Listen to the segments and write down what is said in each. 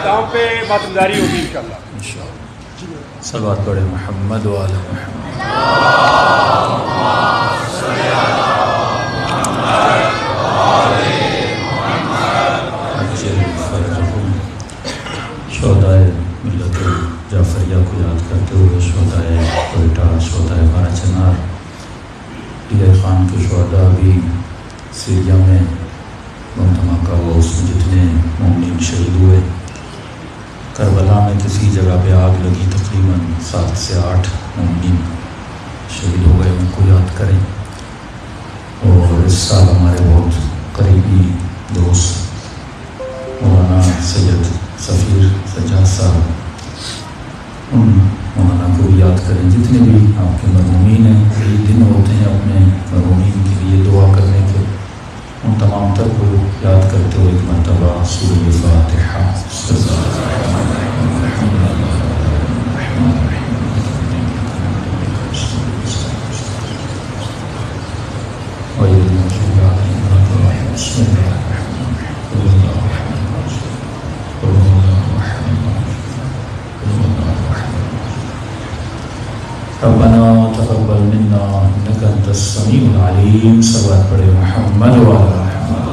اختتام پہ ماتمداری ہوگی انشاءاللہ. صلوات پڑھے محمد و آل محمد. شہدائے ملت جعفریہ کو یاد کرتے ہوئے شہدائے کوئٹہ، شہدائے بارہ چنار، دیگر خان کے شہداء بھی سیریا میں بم دھماکہ ہوا، اس میں جتنے مومنین شہید ہوئے. کربلا میں کسی جگہ پہ آگ لگی، تقریباً 7 سے 8 مومنین شہید ہو گئے، ان کو یاد کریں. اور اس سال ہمارے بہت قریبی دوست مولانا سید سفیر سجاد صاحب، ان مولانا کو بھی یاد کریں. جتنے بھی آپ کے مرحومین ہیں، کئی دن ہوتے ہیں اپنے مرحومین کے لیے دعا کرنے کے، ان تمام تر کو یاد کرتے ہوئے ایک مرتبہ سورہ فاتحہ. ربنا تقبل منا انك انت السميع العليم. صلوات پڑھے محمد و آل محمد.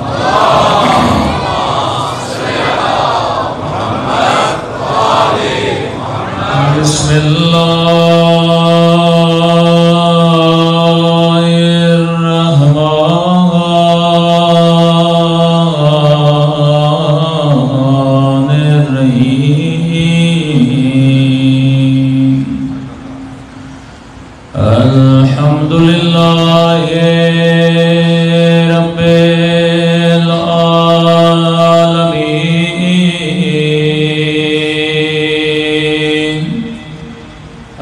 بسم اللہ الرحمن الرحیم. الحمد للہ رب العالمین.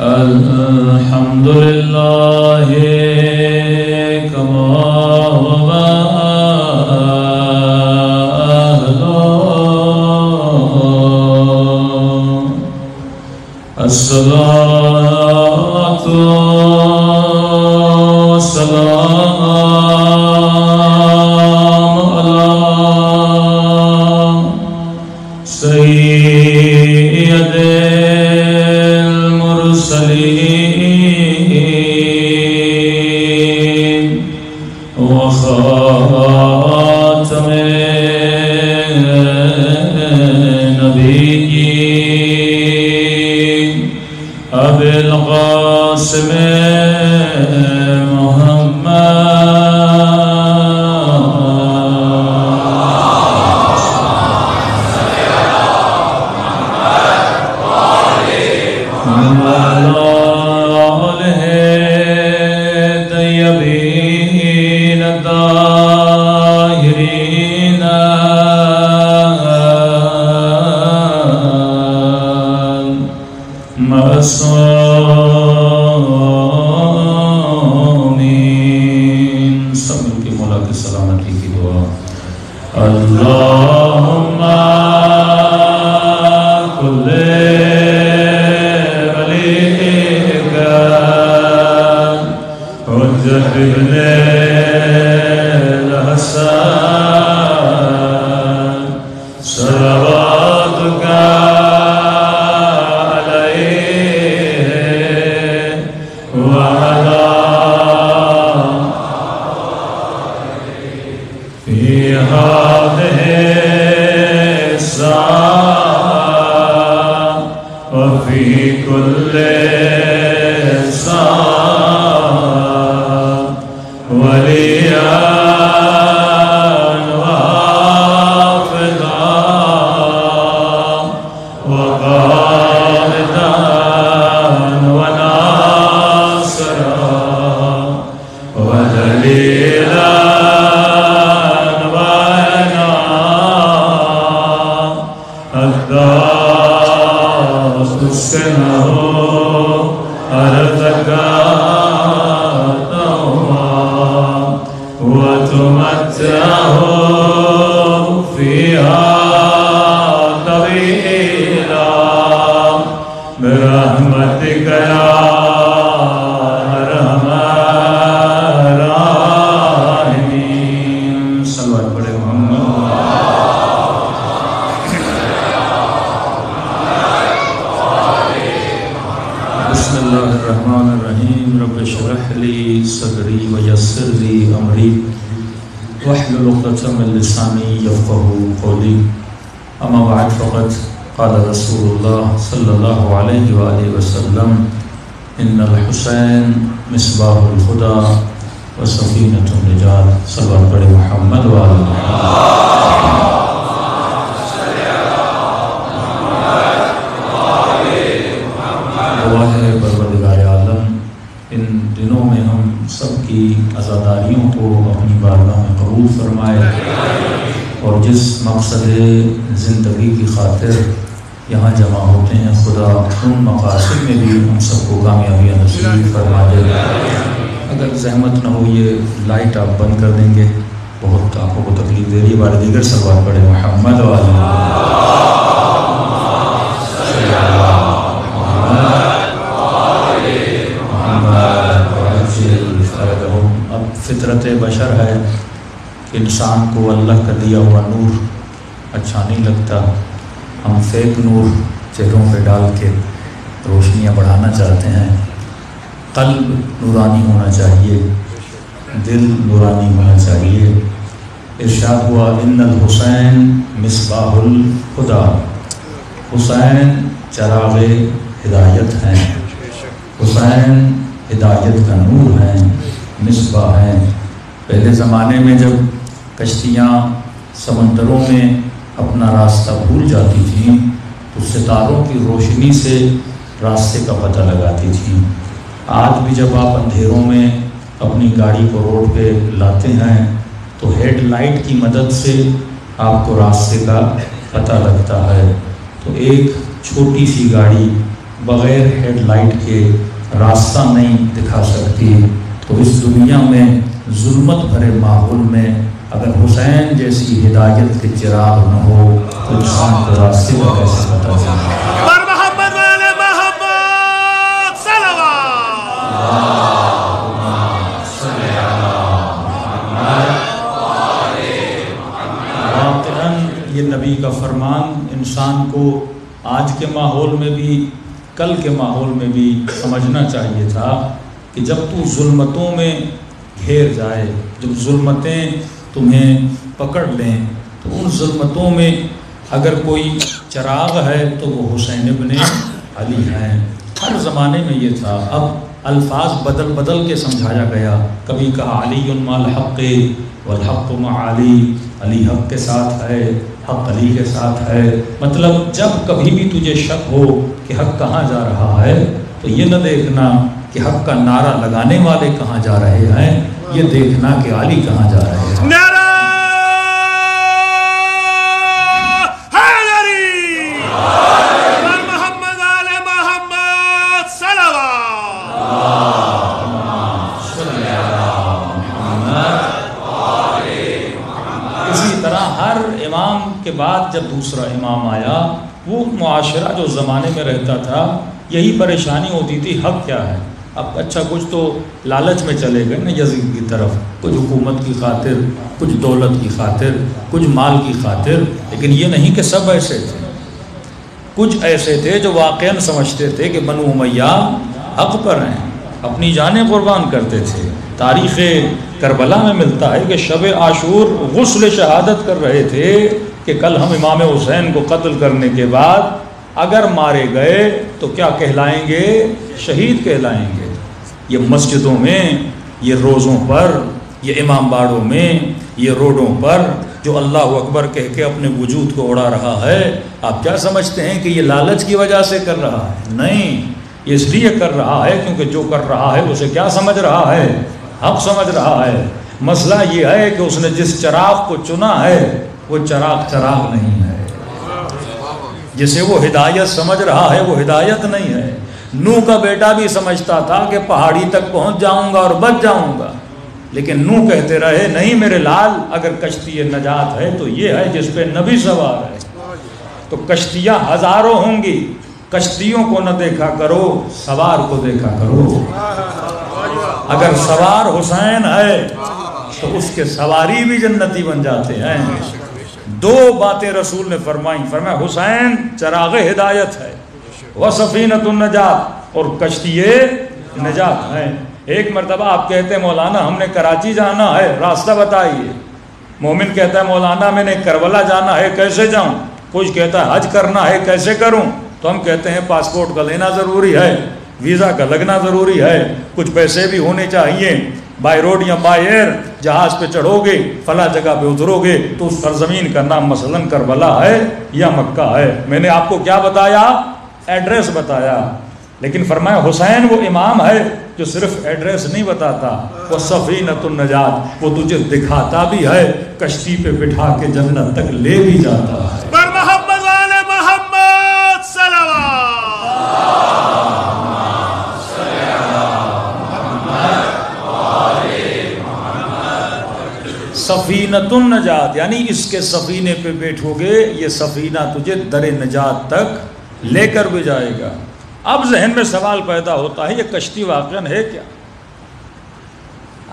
الحمد للہ کما هو أهله. الصلاة والسلام على سيد المرسلين وخاتم النبيين أبي القاسم معصومین. سب مل کے مولا کی سلامتی کی دعا. اللہم کل ولیک حجت ابن الحسن صلواتک برحمتک یا ارحم الراحمین. صلوات پڑھے محمد. ويسر لي أمري واحلل عقدة من لساني يفقهوا قولي. أما بعد فقد قال رسول الله صلى الله عليه وآله وسلم إن الحسين مصباح الهدى وسفينة النجاة. صلوات پڑھیں محمد وآلہ دعا ہے پروردگار عالم ان دنوں میں ہم سب کی عزاداریوں کو اپنی بارگاہ میں قبول فرمائے، اور جس مقصد زندگی کی خاطر یہاں جمع ہوتے ہیں خدا ان مقاصد میں بھی ہم سب کو کامیابیاں نصیب فرما دے. اگر زحمت نہ ہو یہ لائٹ آپ بند کر دیں گے، بہت آنکھوں کو تکلیف دے رہی ہے. بار دیگر صلوات پڑھیں محمد وآلہ اب فطرت بشر ہے کہ انسان کو اللہ کا دیا ہوا نور اچھا نہیں لگتا. ہم فیک نور چہروں پہ ڈال کے روشنیاں بڑھانا چاہتے ہیں. قلب نورانی ہونا چاہیے، دل نورانی ہونا چاہیے. ارشاد ہوا ان الحسین مصباح الہدی، حسین چراغ ہدایت ہیں، حسین ہدایت کا نور ہیں، مصباح ہیں. پہلے زمانے میں جب کشتیاں سمندروں میں اپنا راستہ بھول جاتی تھیں تو ستاروں کی روشنی سے راستے کا پتہ لگاتی تھیں. آج بھی جب آپ اندھیروں میں اپنی گاڑی کو روڈ پہ لاتے ہیں تو ہیڈ لائٹ کی مدد سے آپ کو راستے کا پتہ لگتا ہے. تو ایک چھوٹی سی گاڑی بغیر ہیڈ لائٹ کے راستہ نہیں دکھا سکتی. تو اس دنیا میں ظلمت بھرے ماحول میں اگر حسین جیسی ہدایت کے چراغ نہ ہو تو انسان کو راستے کا کیسے پتہ چلے؟ یہ نبی کا فرمان انسان کو آج کے ماحول میں بھی کل کے ماحول میں بھی سمجھنا چاہیے تھا کہ جب تو ظلمتوں میں گھیر جائے، جب ظلمتیں تمہیں پکڑ لیں تو ان ظلمتوں میں اگر کوئی چراغ ہے تو وہ حسین ابن علی ہیں. ہر زمانے میں یہ تھا. اب الفاظ بدل بدل کے سمجھایا گیا. کبھی کہا علی مع الحق والحق مع علی، علی حق کے ساتھ ہے، حق علی کے ساتھ ہے. مطلب جب کبھی بھی تجھے شک ہو کہ حق کہاں جا رہا ہے تو یہ نہ دیکھنا کہ حق کا نعرہ لگانے والے کہاں جا رہے ہیں، یہ دیکھنا کہ علی کہاں جا رہے ہیں. کے بعد جب دوسرا امام آیا، وہ معاشرہ جو زمانے میں رہتا تھا یہی پریشانی ہوتی تھی حق کیا ہے. اب اچھا کچھ تو لالچ میں چلے گئے نا یزید کی طرف، کچھ حکومت کی خاطر، کچھ دولت کی خاطر، کچھ مال کی خاطر. لیکن یہ نہیں کہ سب ایسے تھے. کچھ ایسے تھے جو واقعاً سمجھتے تھے کہ بنو امیہ حق پر ہیں، اپنی جانیں قربان کرتے تھے. تاریخ کربلا میں ملتا ہے کہ شب عاشور غسل شہادت کر رہے تھے کہ کل ہم امام حسین کو قتل کرنے کے بعد اگر مارے گئے تو کیا کہلائیں گے؟ شہید کہلائیں گے. یہ مسجدوں میں، یہ روزوں پر، یہ امام باڑوں میں، یہ روڈوں پر جو اللہ اکبر کہہ کے اپنے وجود کو اڑا رہا ہے، آپ کیا سمجھتے ہیں کہ یہ لالچ کی وجہ سے کر رہا ہے؟ نہیں، یہ اس لیے کر رہا ہے کیونکہ جو کر رہا ہے اسے کیا سمجھ رہا ہے؟ حق سمجھ رہا ہے. مسئلہ یہ ہے کہ اس نے جس چراغ کو چنا ہے وہ چراغ نہیں ہے. جسے وہ ہدایت سمجھ رہا ہے وہ ہدایت نہیں ہے. نوح کا بیٹا بھی سمجھتا تھا کہ پہاڑی تک پہنچ جاؤں گا اور بچ جاؤں گا، لیکن نوح کہتے رہے نہیں میرے لال، اگر کشتی نجات ہے تو یہ ہے جس پہ نبی سوار ہے. تو کشتیاں ہزاروں ہوں گی، کشتیوں کو نہ دیکھا کرو، سوار کو دیکھا کرو. اگر سوار حسین ہے تو اس کے سواری بھی جنتی بن جاتے ہیں. دو باتیں رسول نے فرمایا حسین چراغ ہدایت ہے، وسفینۃ النجات، اور کشتی نجات ہے. ایک مرتبہ آپ کہتے ہیں مولانا ہم نے کراچی جانا ہے، راستہ بتائیے. مومن کہتا ہے مولانا میں نے کربلا جانا ہے، کیسے جاؤں؟ کچھ کہتا ہے حج کرنا ہے، کیسے کروں؟ تو ہم کہتے ہیں پاسپورٹ کا لینا ضروری ہے، ویزا کا لگنا ضروری ہے، کچھ پیسے بھی ہونے چاہیے، بائی روڈ یا بائی ایئر جہاز پہ چڑھو گے، فلاں جگہ پہ اترو گے تو اس سرزمین کا نام مثلاً کربلا ہے یا مکہ ہے. میں نے آپ کو کیا بتایا؟ ایڈریس بتایا. لیکن فرمایا حسین وہ امام ہے جو صرف ایڈریس نہیں بتاتا، وہ سفینۃ النجات، وہ تجھے دکھاتا بھی ہے، کشتی پہ بٹھا کے جنت تک لے بھی جاتا ہے. پر محمد آل محمد صلوات. سفینۃ النجات یعنی اس کے سفینے پہ بیٹھو گے، یہ سفینہ تجھے در نجات تک لے کر بھی جائے گا. اب ذہن میں سوال پیدا ہوتا ہے یہ کشتی واقعاً ہے کیا؟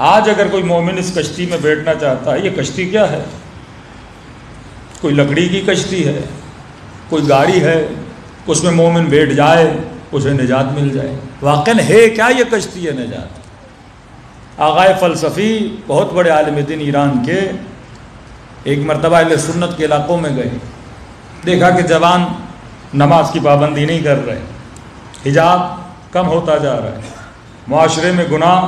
آج اگر کوئی مومن اس کشتی میں بیٹھنا چاہتا ہے، یہ کشتی کیا ہے؟ کوئی لکڑی کی کشتی ہے، کوئی گاڑی ہے، اس میں مومن بیٹھ جائے اسے نجات مل جائے. واقعاً ہے کیا یہ کشتی ہے نجات؟ آغائے فلسفی بہت بڑے عالم دین ایران کے ایک مرتبہ اہل سنت کے علاقوں میں گئے، دیکھا کہ جوان نماز کی پابندی نہیں کر رہے، حجاب کم ہوتا جا رہا ہے، معاشرے میں گناہ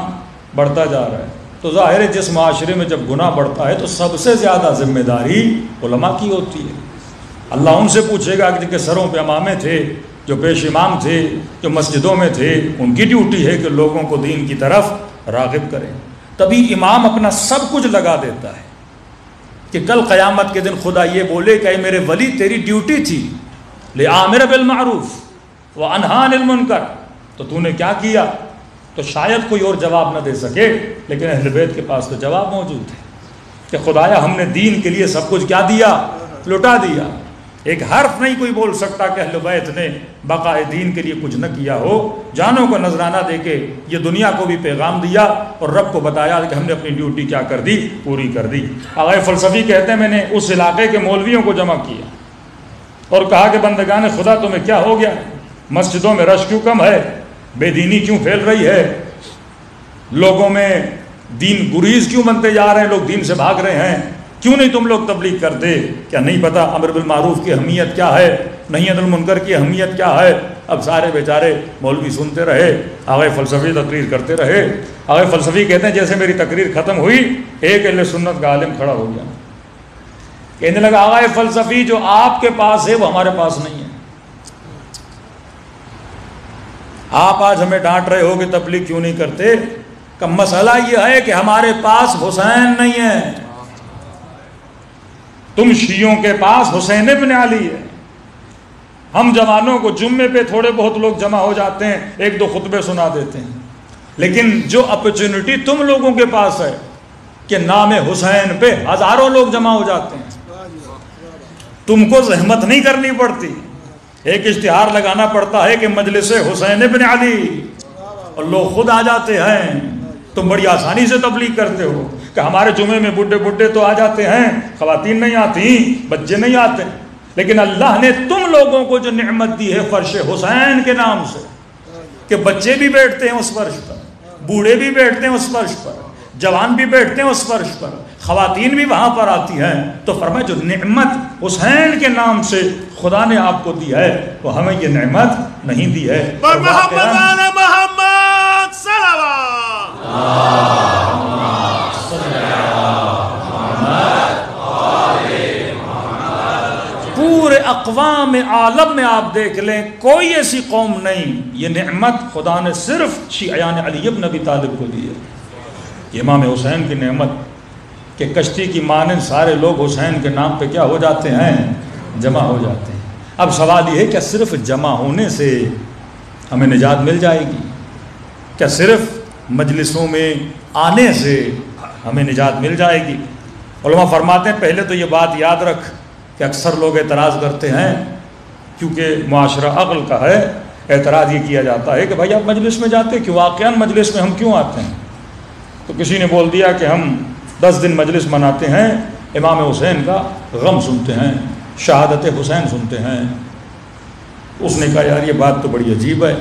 بڑھتا جا رہا ہے. تو ظاہر ہے جس معاشرے میں جب گناہ بڑھتا ہے تو سب سے زیادہ ذمہ داری علماء کی ہوتی ہے. اللہ ان سے پوچھے گا کہ جن کے سروں پہ امامے تھے، جو پیش امام تھے، جو مسجدوں میں تھے، ان کی ڈیوٹی ہے کہ لوگوں کو دین کی طرف راغب کریں. تبھی امام اپنا سب کچھ لگا دیتا ہے کہ کل قیامت کے دن خدا یہ بولے کہ اے میرے ولی تیری ڈیوٹی تھی لِعَامِرَ بِالْمَعْرُوفِ وَأَنْهَا عَنِ الْمُنْكَرِ، تو تو نے کیا کیا؟ تو شاید کوئی اور جواب نہ دے سکے، لیکن اہل بیت کے پاس تو جواب موجود ہے کہ خدایا ہم نے دین کے لیے سب کچھ کیا دیا؟ لٹا دیا. ایک حرف نہیں کوئی بول سکتا کہ اہل بیت نے بقائے دین کے لیے کچھ نہ کیا ہو. جانوں کو نذرانہ دے کے یہ دنیا کو بھی پیغام دیا اور رب کو بتایا کہ ہم نے اپنی ڈیوٹی کیا کر دی؟ پوری کر دی. آغائے فلسفی کہتے ہیں میں نے اس علاقے کے مولویوں کو جمع کیا اور کہا کہ بندگان خدا تمہیں کیا ہو گیا؟ مسجدوں میں رش کیوں کم ہے؟ بے دینی کیوں پھیل رہی ہے؟ لوگوں میں دین گریز کیوں بنتے جا رہے ہیں؟ لوگ دین سے بھاگ رہے ہیں. کیوں نہیں تم لوگ تبلیغ کرتے؟ کیا نہیں پتا امر بالمعروف کی اہمیت کیا ہے، نہی عن المنکر کی اہمیت کیا ہے؟ اب سارے بیچارے مولوی سنتے رہے، آغائے فلسفی تقریر کرتے رہے. آغائے فلسفی کہتے ہیں جیسے میری تقریر ختم ہوئی ایک اہل سنت کا عالم کھڑا ہو گیا، کہنے لگا آغائے فلسفی جو آپ کے پاس ہے وہ ہمارے پاس نہیں ہے. آپ آج ہمیں ڈانٹ رہے ہو کہ تبلیغ کیوں نہیں کرتے، کہ مسئلہ یہ ہے کہ ہمارے پاس حسین نہیں ہے. تم شیعوں کے پاس حسین ابن علی ہے. ہم جوانوں کو جمعے پہ تھوڑے بہت لوگ جمع ہو جاتے ہیں، ایک دو خطبے سنا دیتے ہیں، لیکن جو اپرچونٹی تم لوگوں کے پاس ہے کہ نام حسین پہ ہزاروں لوگ جمع ہو جاتے ہیں، تم کو زحمت نہیں کرنی پڑتی. ایک اشتہار لگانا پڑتا ہے کہ مجلس حسین ابن علی، اور لوگ خود آ جاتے ہیں. تم بڑی آسانی سے تبلیغ کرتے ہو کہ ہمارے جمعے میں بڈھے تو آ جاتے ہیں، خواتین نہیں آتی، بچے نہیں آتے. لیکن اللہ نے تم لوگوں کو جو نعمت دی ہے فرش حسین کے نام سے، کہ بچے بھی بیٹھتے ہیں اس فرش پر، بوڑھے بھی بیٹھتے ہیں اس فرش پر، جوان بھی بیٹھتے ہیں اس فرش پر، خواتین بھی وہاں پر آتی ہیں. تو فرمایا جو نعمت حسین کے نام سے خدا نے آپ کو دی ہے وہ ہمیں یہ نعمت نہیں دی ہے. پر محمد آل محمد صلوات. پورے اقوام عالم میں آپ دیکھ لیں کوئی ایسی قوم نہیں، یہ نعمت خدا نے صرف شیعیان علی ابن ابی طالب کو دی ہے. یہ امام حسین کی نعمت کہ کشتی کی مانند سارے لوگ حسین کے نام پہ کیا ہو جاتے ہیں؟ جمع ہو جاتے ہیں. اب سوال یہ ہے کیا صرف جمع ہونے سے ہمیں نجات مل جائے گی؟ کیا صرف مجلسوں میں آنے سے ہمیں نجات مل جائے گی؟ علماء فرماتے ہیں پہلے تو یہ بات یاد رکھ کہ اکثر لوگ اعتراض کرتے ہیں، کیونکہ معاشرہ عقل کا ہے، اعتراض یہ کیا جاتا ہے کہ بھائی آپ مجلس میں جاتے کیوں؟ واقعاً مجلس میں ہم کیوں آتے ہیں؟ تو کسی نے بول دیا کہ ہم 10 دن مجلس مناتے ہیں، امام حسین کا غم سنتے ہیں، شہادت حسین سنتے ہیں. اس نے کہا یار یہ بات تو بڑی عجیب ہے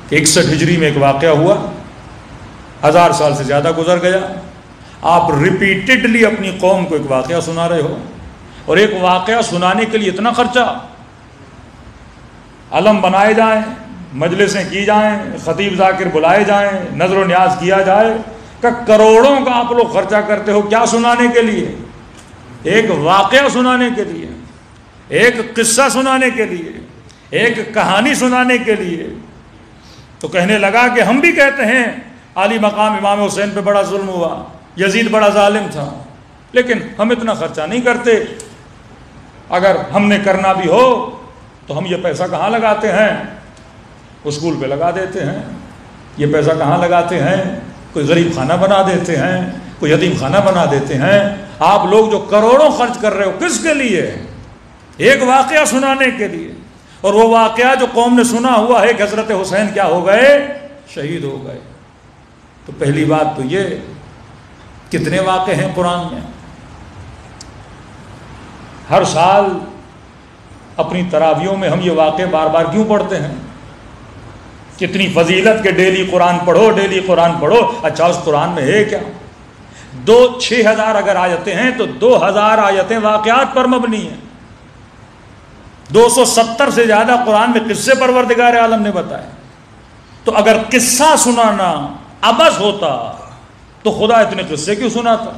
کہ 61 ہجری میں ایک واقعہ ہوا 1000 سال سے زیادہ گزر گیا، آپ ریپیٹڈلی اپنی قوم کو ایک واقعہ سنا رہے ہو، اور ایک واقعہ سنانے کے لیے اتنا خرچہ، علم بنائے جائیں، مجلسیں کی جائیں، خطیب ذاکر بلائے جائیں، نظر و نیاز کیا جائے، کہ کروڑوں کا آپ لوگ خرچہ کرتے ہو کیا سنانے کے لیے؟ ایک واقعہ سنانے کے لیے، ایک قصہ سنانے کے لیے، ایک کہانی سنانے کے لیے۔ تو کہنے لگا کہ ہم بھی کہتے ہیں عالی مقام امام حسین پہ بڑا ظلم ہوا، یزید بڑا ظالم تھا، لیکن ہم اتنا خرچہ نہیں کرتے، اگر ہم نے کرنا بھی ہو تو ہم یہ پیسہ کہاں لگاتے ہیں؟ اسکول پہ لگا دیتے ہیں۔ یہ پیسہ کہاں لگاتے ہیں؟ کوئی غریب خانہ بنا دیتے ہیں، کوئی یتیم خانہ بنا دیتے ہیں۔ آپ لوگ جو کروڑوں خرچ کر رہے ہو کس کے لیے؟ ایک واقعہ سنانے کے لیے، اور وہ واقعہ جو قوم نے سنا ہوا ہے کہ حضرت حسین کیا ہو گئے؟ شہید ہو گئے۔ تو پہلی بات تو یہ، کتنے واقعے ہیں قرآن میں؟ ہر سال اپنی تراویحوں میں ہم یہ واقعے بار بار کیوں پڑھتے ہیں؟ کتنی فضیلت کے ڈیلی قرآن پڑھو، ڈیلی قرآن پڑھو۔ اچھا اس قرآن میں ہے کیا؟ 6000 اگر آیتیں ہیں تو 2000 آیتیں واقعات پر مبنی ہیں۔ 270 سے زیادہ قرآن میں قصے پروردگار عالم نے بتائے۔ تو اگر قصہ سنانا عبث ہوتا تو خدا اتنے قصے کیوں سناتا؟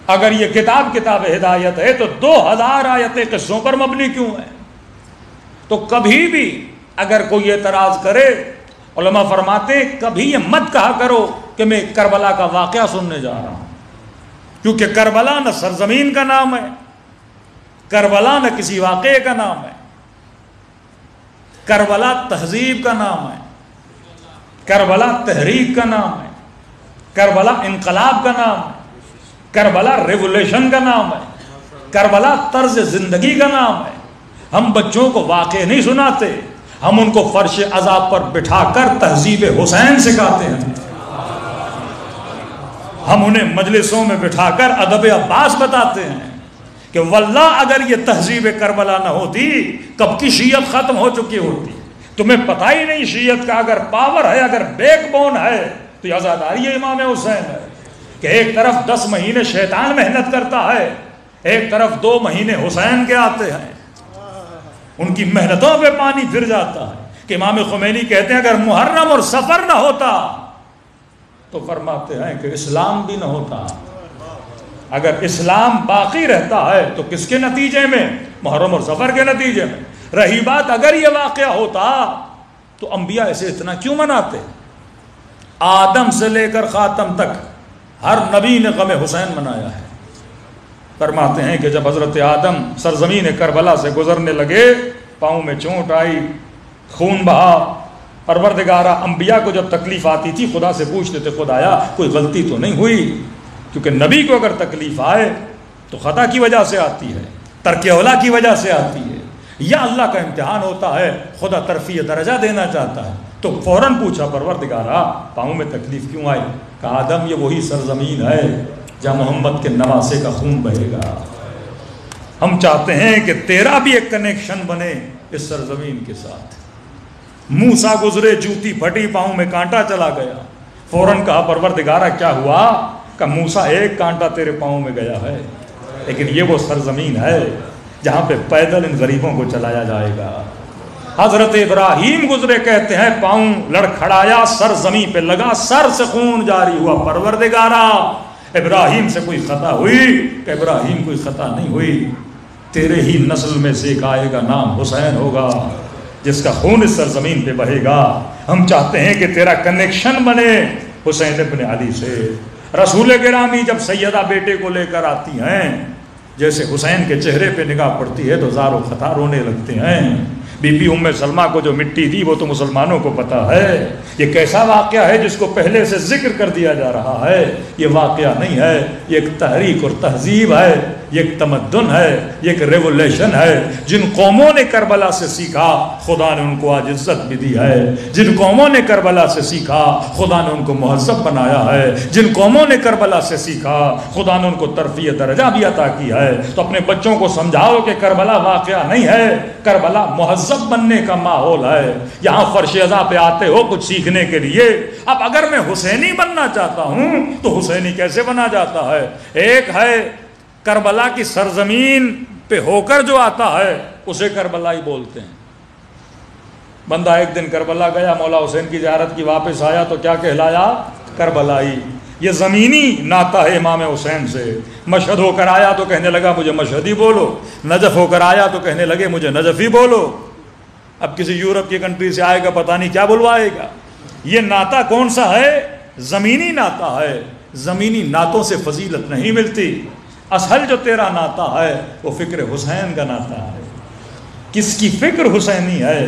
اگر یہ کتاب ہدایت ہے تو 2000 آیتیں قصوں پر مبنی کیوں ہیں؟ تو کبھی بھی اگر کوئی اعتراض کرے، علماء فرماتے کبھی یہ مت کہا کرو کہ میں کربلا کا واقعہ سننے جا رہا ہوں، کیونکہ کربلا نہ سرزمین کا نام ہے، کربلا نہ کسی واقعے کا نام ہے، کربلا تہذیب کا نام ہے، کربلا تحریک کا نام ہے، کربلا انقلاب کا نام ہے، کربلا ریولیشن کا نام ہے، کربلا طرز زندگی کا نام ہے۔ ہم بچوں کو واقعے نہیں سناتے، ہم ان کو فرش عذاب پر بٹھا کر تہذیب حسین سکھاتے ہیں۔ ہم انہیں مجلسوں میں بٹھا کر ادب عباس بتاتے ہیں کہ واللہ اگر یہ تہذیب کربلا نہ ہوتی کب کی شیعت ختم ہو چکی ہوتی۔ تمہیں پتہ ہی نہیں شیعت کا اگر پاور ہے، اگر بیک بون ہے تو یہ عزاداری امام حسین ہے، کہ ایک طرف 10 مہینے شیطان محنت کرتا ہے، ایک طرف 2 مہینے حسین کے آتے ہیں، ان کی محنتوں پہ پانی پھر جاتا ہے۔ کہ امام خمینی کہتے ہیں اگر محرم اور سفر نہ ہوتا تو فرماتے ہیں کہ اسلام بھی نہ ہوتا۔ اگر اسلام باقی رہتا ہے تو کس کے نتیجے میں؟ محرم اور سفر کے نتیجے میں۔ رہی بات اگر یہ واقعہ ہوتا تو انبیاء اسے اتنا کیوں مناتے؟ آدم سے لے کر خاتم تک ہر نبی نے غم حسین منایا ہے۔ فرماتے ہیں کہ جب حضرت آدم سرزمین کربلا سے گزرنے لگے، پاؤں میں چوٹ آئی، خون بہا، پروردگارہ انبیاء کو جب تکلیف آتی تھی خدا سے پوچھتے تھے خدایا کوئی غلطی تو نہیں ہوئی؟ کیونکہ نبی کو اگر تکلیف آئے تو خطا کی وجہ سے آتی ہے، ترک اولا کی وجہ سے آتی ہے، یا اللہ کا امتحان ہوتا ہے، خدا ترفیع درجہ دینا چاہتا ہے۔ تو فوراً پوچھا پروردگارہ پاؤں میں تکلیف کیوں آئی؟ کہا آدم یہ وہی سرزمین ہے جہاں محمد کے نواسے کا خون بہے گا۔ ہم چاہتے ہیں کہ تیرا بھی ایک کنیکشن بنے اس سرزمین کے ساتھ۔ موسیٰ گزرے، جوتی پھٹی، پاؤں میں کانٹا چلا گیا، فوراً کہا پروردگارہ کیا ہوا؟ کہ موسیٰ ایک کانٹا تیرے پاؤں میں گیا ہے، لیکن یہ وہ سرزمین ہے جہاں پہ پیدل ان غریبوں کو چلایا جائے گا۔ حضرت ابراہیم گزرے، کہتے ہیں پاؤں لڑکھڑایا، سر زمین پہ لگا، سر سے خون جاری ہوا، پروردگارہ ابراہیم سے کوئی خطا ہوئی؟ کہ ابراہیم کوئی خطا نہیں ہوئی، تیرے ہی نسل میں سے ایک آئے گا، نام حسین ہوگا، جس کا خون اس سرزمین پہ بہے گا۔ ہم چاہتے ہیں کہ تیرا کنیکشن بنے حسین ابن علی سے۔ رسول گرامی جب سیدہ بیٹے کو لے کر آتی ہیں، جیسے حسین کے چہرے پہ نگاہ پڑتی ہے تو زار و خطا رونے لگتے ہیں۔ بی بی ام سلمہ کو جو مٹی دی وہ تو مسلمانوں کو پتا ہے، یہ کیسا واقعہ ہے جس کو پہلے سے ذکر کر دیا جا رہا ہے؟ یہ واقعہ نہیں ہے، یہ ایک تحریک اور تہذیب ہے، یہ ایک تمدن ہے، یہ ایک ریولیشن ہے۔ جن قوموں نے کربلا سے سیکھا خدا نے ان کو آج عزت بھی دی ہے، جن قوموں نے کربلا سے سیکھا خدا نے ان کو مہذب بنایا ہے، جن قوموں نے کربلا سے سیکھا خدا نے ان کو ترفیع درجہ بھی عطا کی ہے۔ تو اپنے بچوں کو سمجھاؤ کہ کربلا واقعہ نہیں ہے، کربلا مہذب بننے کا ماحول ہے۔ یہاں فرش ازا پہ آتے ہو کچھ سیکھنے کے لیے، اب اگر میں حسینی بننا چاہتا ہوں تو حسینی کیسے بنا جاتا ہے؟ ایک ہے کربلا کی سرزمین پہ ہو کر جو آتا ہے اسے کربلائی بولتے ہیں۔ بندہ ایک دن کربلا گیا، مولا حسین کی زیارت کی، واپس آیا تو کیا کہلایا؟ کربلائی۔ یہ زمینی ناتا ہے امام حسین سے۔ مشہد ہو کر آیا تو کہنے لگا مجھے مشہدی بولو، نجف ہو کر آیا تو کہنے لگے مجھے نجفی بولو۔ اب کسی یورپ کی کنٹری سے آئے گا پتہ نہیں کیا بلوائے گا۔ یہ ناتا کون سا ہے؟ زمینی ناتا ہے۔ زمینی ناتوں سے فضیلت نہیں ملتی۔ اصل جو تیرا ناتا ہے وہ فکر حسین کا ناتا ہے۔ کس کی فکر حسینی ہے،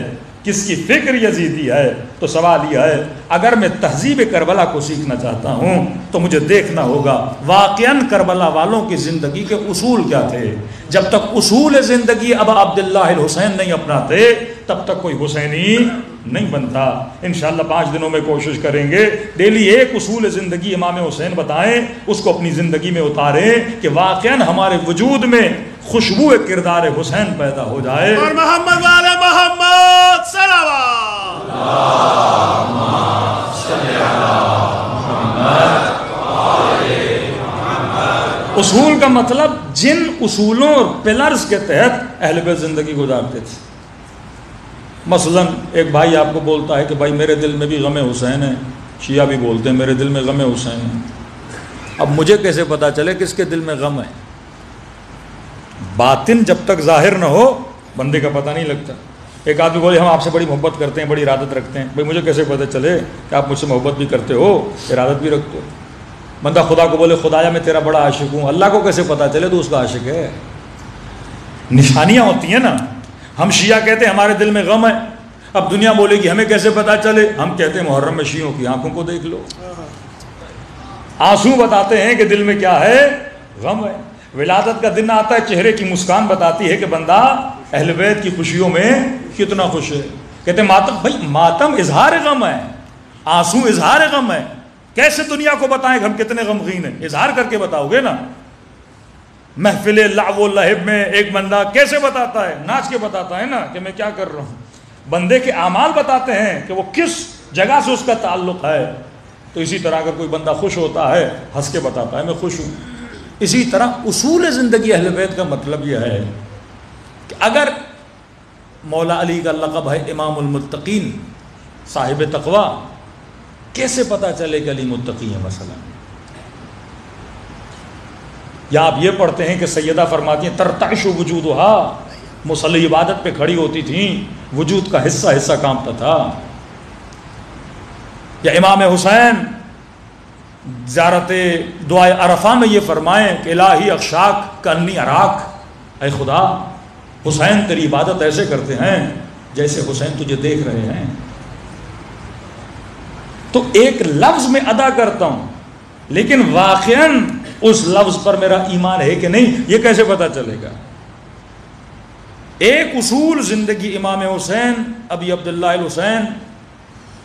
کس کی فکر یزیدی ہے؟ تو سوال یہ ہے اگر میں تہذیب کربلا کو سیکھنا چاہتا ہوں تو مجھے دیکھنا ہوگا واقعاً کربلا والوں کی زندگی کے اصول کیا تھے۔ جب تک اصول زندگی اب عبداللہ الحسین نہیں اپناتے تب تک کوئی حسینی نہیں بنتا۔ انشاءاللہ 5 دنوں میں کوشش کریں گے ڈیلی ایک اصول زندگی امام حسین بتائیں، اس کو اپنی زندگی میں اتاریں کہ واقعاً ہمارے وجود میں خوشبو کردار حسین پیدا ہو جائے۔ اور محمد والے محمد صلوات۔ اصول کا مطلب جن اصولوں اور پلرز کے تحت اہل بیت زندگی گزارتے تھے۔ مثلا ایک بھائی آپ کو بولتا ہے کہ بھائی میرے دل میں بھی غم حسین ہے، شیعہ بھی بولتے ہیں میرے دل میں غم حسین ہے۔ اب مجھے کیسے پتا چلے کس کے دل میں غم ہے؟ باطن جب تک ظاہر نہ ہو بندے کا پتہ نہیں لگتا۔ ایک آدمی بولے ہم آپ سے بڑی محبت کرتے ہیں، بڑی ارادت رکھتے ہیں، بھائی مجھے کیسے پتہ چلے کہ آپ مجھ سے محبت بھی کرتے ہو، ارادت بھی رکھتے ہو؟ بندہ خدا کو بولے خدایا میں تیرا بڑا عاشق ہوں، اللہ کو کیسے پتہ چلے تو اس کا عاشق ہے؟ نشانیاں ہوتی ہیں نا۔ ہم شیعہ کہتے ہیں ہمارے دل میں غم ہے، اب دنیا بولے گی ہمیں کیسے پتہ چلے؟ ہم کہتے ہیں محرم میں شیعوں کی آنکھوں کو دیکھ لو، آنسو بتاتے ہیں کہ دل میں کیا ہے؟ غم ہے۔ ولادت کا دن آتا ہے چہرے کی مسکان بتاتی ہے کہ بندہ اہل بیت کی خوشیوں میں کتنا خوش ہے۔ کہتے ہیں ماتم، بھائی ماتم اظہار غم ہے، آنسو اظہار غم ہے۔ کیسے دنیا کو بتائیں کہ ہم کتنے غمگین ہیں؟ اظہار کر کے بتاؤ گے نا۔ محفل لعب و لہب میں ایک بندہ کیسے بتاتا ہے؟ ناچ کے بتاتا ہے نا کہ میں کیا کر رہا ہوں۔ بندے کے اعمال بتاتے ہیں کہ وہ کس جگہ سے اس کا تعلق ہے۔ تو اسی طرح اگر کوئی بندہ خوش ہوتا ہے ہنس کے بتاتا ہے میں خوش ہوں۔ اسی طرح اصول زندگی اہل بیت کا مطلب یہ ہے کہ اگر مولا علی کا لقب ہے امام المتقین، صاحب تقوی، کیسے پتہ چلے کہ علی متقی ہے؟ مثلا یا آپ یہ پڑھتے ہیں کہ سیدہ فرماتی ہیں ترتعش وجودها، مصلی عبادت پہ کھڑی ہوتی تھیں، وجود کا حصہ حصہ کانپتا تھا۔ یا امام حسین زیارت دعائے عرفہ میں یہ فرمائیں کہ الہی اخشاک کانی اراک، اے خدا حسین تیری عبادت ایسے کرتے ہیں جیسے حسین تجھے دیکھ رہے ہیں۔ تو ایک لفظ میں ادا کرتا ہوں لیکن واقعاً اس لفظ پر میرا ایمان ہے کہ نہیں یہ کیسے پتا چلے گا؟ ایک اصول زندگی امام حسین ابی عبداللہ الحسین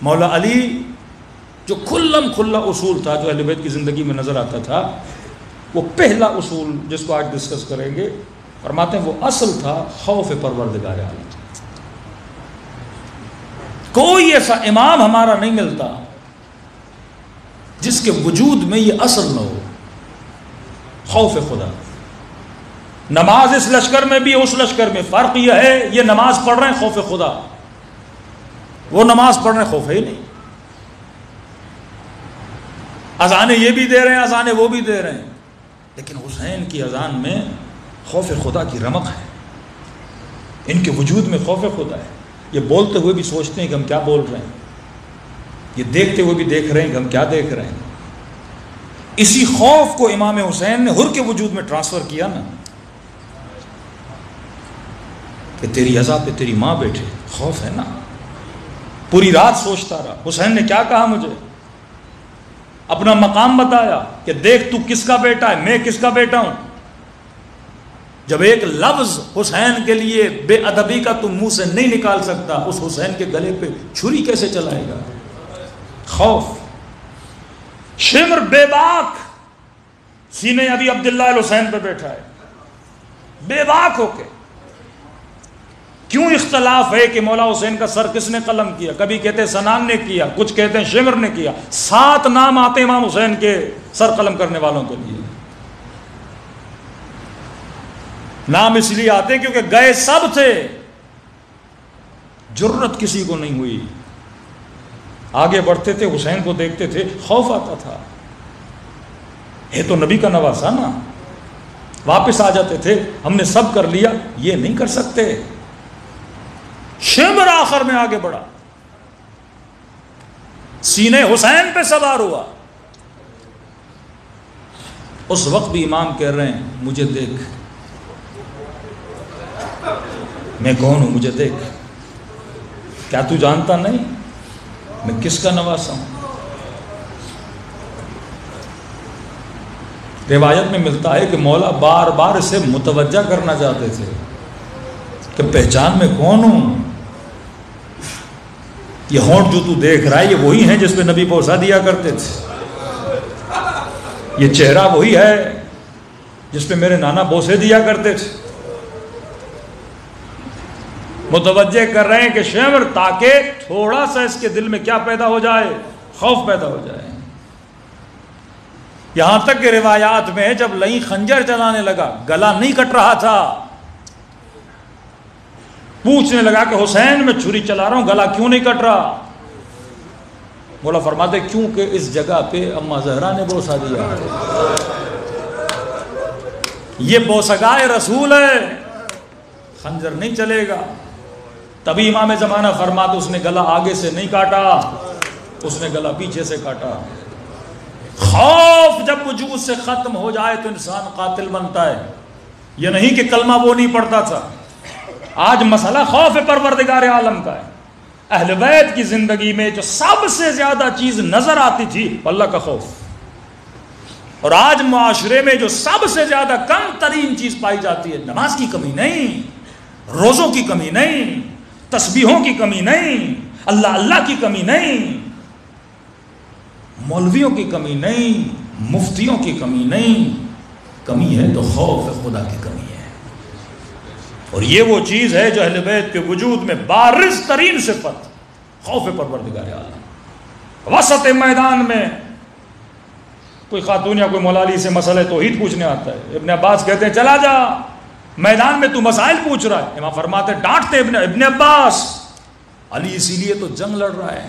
مولا علی جو کھلم کھلا اصول تھا جو اہل بیت کی زندگی میں نظر آتا تھا، وہ پہلا اصول جس کو آج ڈسکس کریں گے فرماتے ہیں وہ اصل تھا خوف پروردگار عالم۔ کوئی ایسا امام ہمارا نہیں ملتا جس کے وجود میں یہ اصل نہ ہو، خوف خدا۔ نماز اس لشکر میں بھی اس لشکر میں فرق یہ ہے یہ نماز پڑھ رہے ہیں خوف خدا، وہ نماز پڑھ رہے ہیں خوف ہی نہیں۔ اذانیں یہ بھی دے رہے ہیں اذانیں وہ بھی دے رہے ہیں، لیکن حسین کی اذان میں خوف خدا کی رمق ہے، ان کے وجود میں خوف خدا ہے۔ یہ بولتے ہوئے بھی سوچتے ہیں کہ ہم کیا بول رہے ہیں، یہ دیکھتے ہوئے بھی دیکھ رہے ہیں کہ ہم کیا دیکھ رہے ہیں۔ اسی خوف کو امام حسین نے حر کے وجود میں ٹرانسفر کیا نا، کہ تیری عزا پہ تیری ماں بیٹھے، خوف ہے نا۔ پوری رات سوچتا رہا حسین نے کیا کہا مجھے، اپنا مقام بتایا کہ دیکھ تو کس کا بیٹا ہے، میں کس کا بیٹا ہوں۔ جب ایک لفظ حسین کے لیے بے ادبی کا تم منہ سے نہیں نکال سکتا، اس حسین کے گلے پہ چھری کیسے چلائے گا؟ خوف. شمر بے باک سینے ابی عبداللہ الحسین پہ بیٹھا ہے، بے باک ہو کے. کیوں اختلاف ہے کہ مولا حسین کا سر کس نے قلم کیا؟ کبھی کہتے ہیں سنان نے کیا، کچھ کہتے ہیں شمر نے کیا. 7 نام آتے امام حسین کے سر قلم کرنے والوں کے لیے. نام اس لیے آتے کیونکہ گئے سب تھے، جرت کسی کو نہیں ہوئی. آگے بڑھتے تھے، حسین کو دیکھتے تھے، خوف آتا تھا. یہ تو نبی کا نواسا نا. واپس آ جاتے تھے، ہم نے سب کر لیا، یہ نہیں کر سکتے. شمر آخر میں آگے بڑھا، سینے حسین پہ سوار ہوا. اس وقت بھی امام کہہ رہے ہیں مجھے دیکھ، میں کون ہوں، مجھے دیکھ. کیا تو جانتا نہیں میں کس کا نواسا ہوں؟ روایت میں ملتا ہے کہ مولا بار بار اسے متوجہ کرنا چاہتے تھے کہ پہچان میں کون ہوں. یہ ہونٹ جو تو دیکھ رہا ہے یہ وہی ہیں جس پہ نبی بوسہ دیا کرتے تھے. یہ چہرہ وہی ہے جس پہ میرے نانا بوسے دیا کرتے تھے. متوجہ کر رہے ہیں کہ شمر، تاکہ تھوڑا سا اس کے دل میں کیا پیدا ہو جائے؟ خوف پیدا ہو جائے. یہاں تک کہ روایات میں جب لئی خنجر چلانے لگا، گلا نہیں کٹ رہا تھا، پوچھنے لگا کہ حسین میں چھری چلا رہا ہوں، گلا کیوں نہیں کٹ رہا؟ مولا فرماتے کیونکہ اس جگہ پہ اما زہرا نے بوسہ دیا. یہ بوسگائے رسول ہے، خنجر نہیں چلے گا. تبھی امام زمانہ فرماتے اس نے گلا آگے سے نہیں کاٹا، اس نے گلا پیچھے سے کاٹا. خوف جب وجود سے ختم ہو جائے تو انسان قاتل بنتا ہے. یہ نہیں کہ کلمہ وہ نہیں پڑھتا تھا. آج مسئلہ خوف پروردگار عالم کا ہے. اہل بیت کی زندگی میں جو سب سے زیادہ چیز نظر آتی تھی اللہ کا خوف، اور آج معاشرے میں جو سب سے زیادہ کم ترین چیز پائی جاتی ہے، نماز کی کمی نہیں، روزوں کی کمی نہیں، تسبیحوں کی کمی نہیں، اللہ اللہ کی کمی نہیں، مولویوں کی کمی نہیں، مفتیوں کی کمی نہیں. کمی ہے تو خوف خدا کی کمی ہے. اور یہ وہ چیز ہے جو اہل بیت کے وجود میں بارز ترین صفت خوف پروردگار عالم. وسط میدان میں کوئی خاتون یا کوئی مولا علی سے مسئلہ توحید پوچھنے آتا ہے، ابن عباس کہتے ہیں چلا جا، میدان میں تو مسائل پوچھ رہا ہے. امام فرماتے ڈانٹتے ابن عباس، علی اسی لیے تو جنگ لڑ رہا ہے.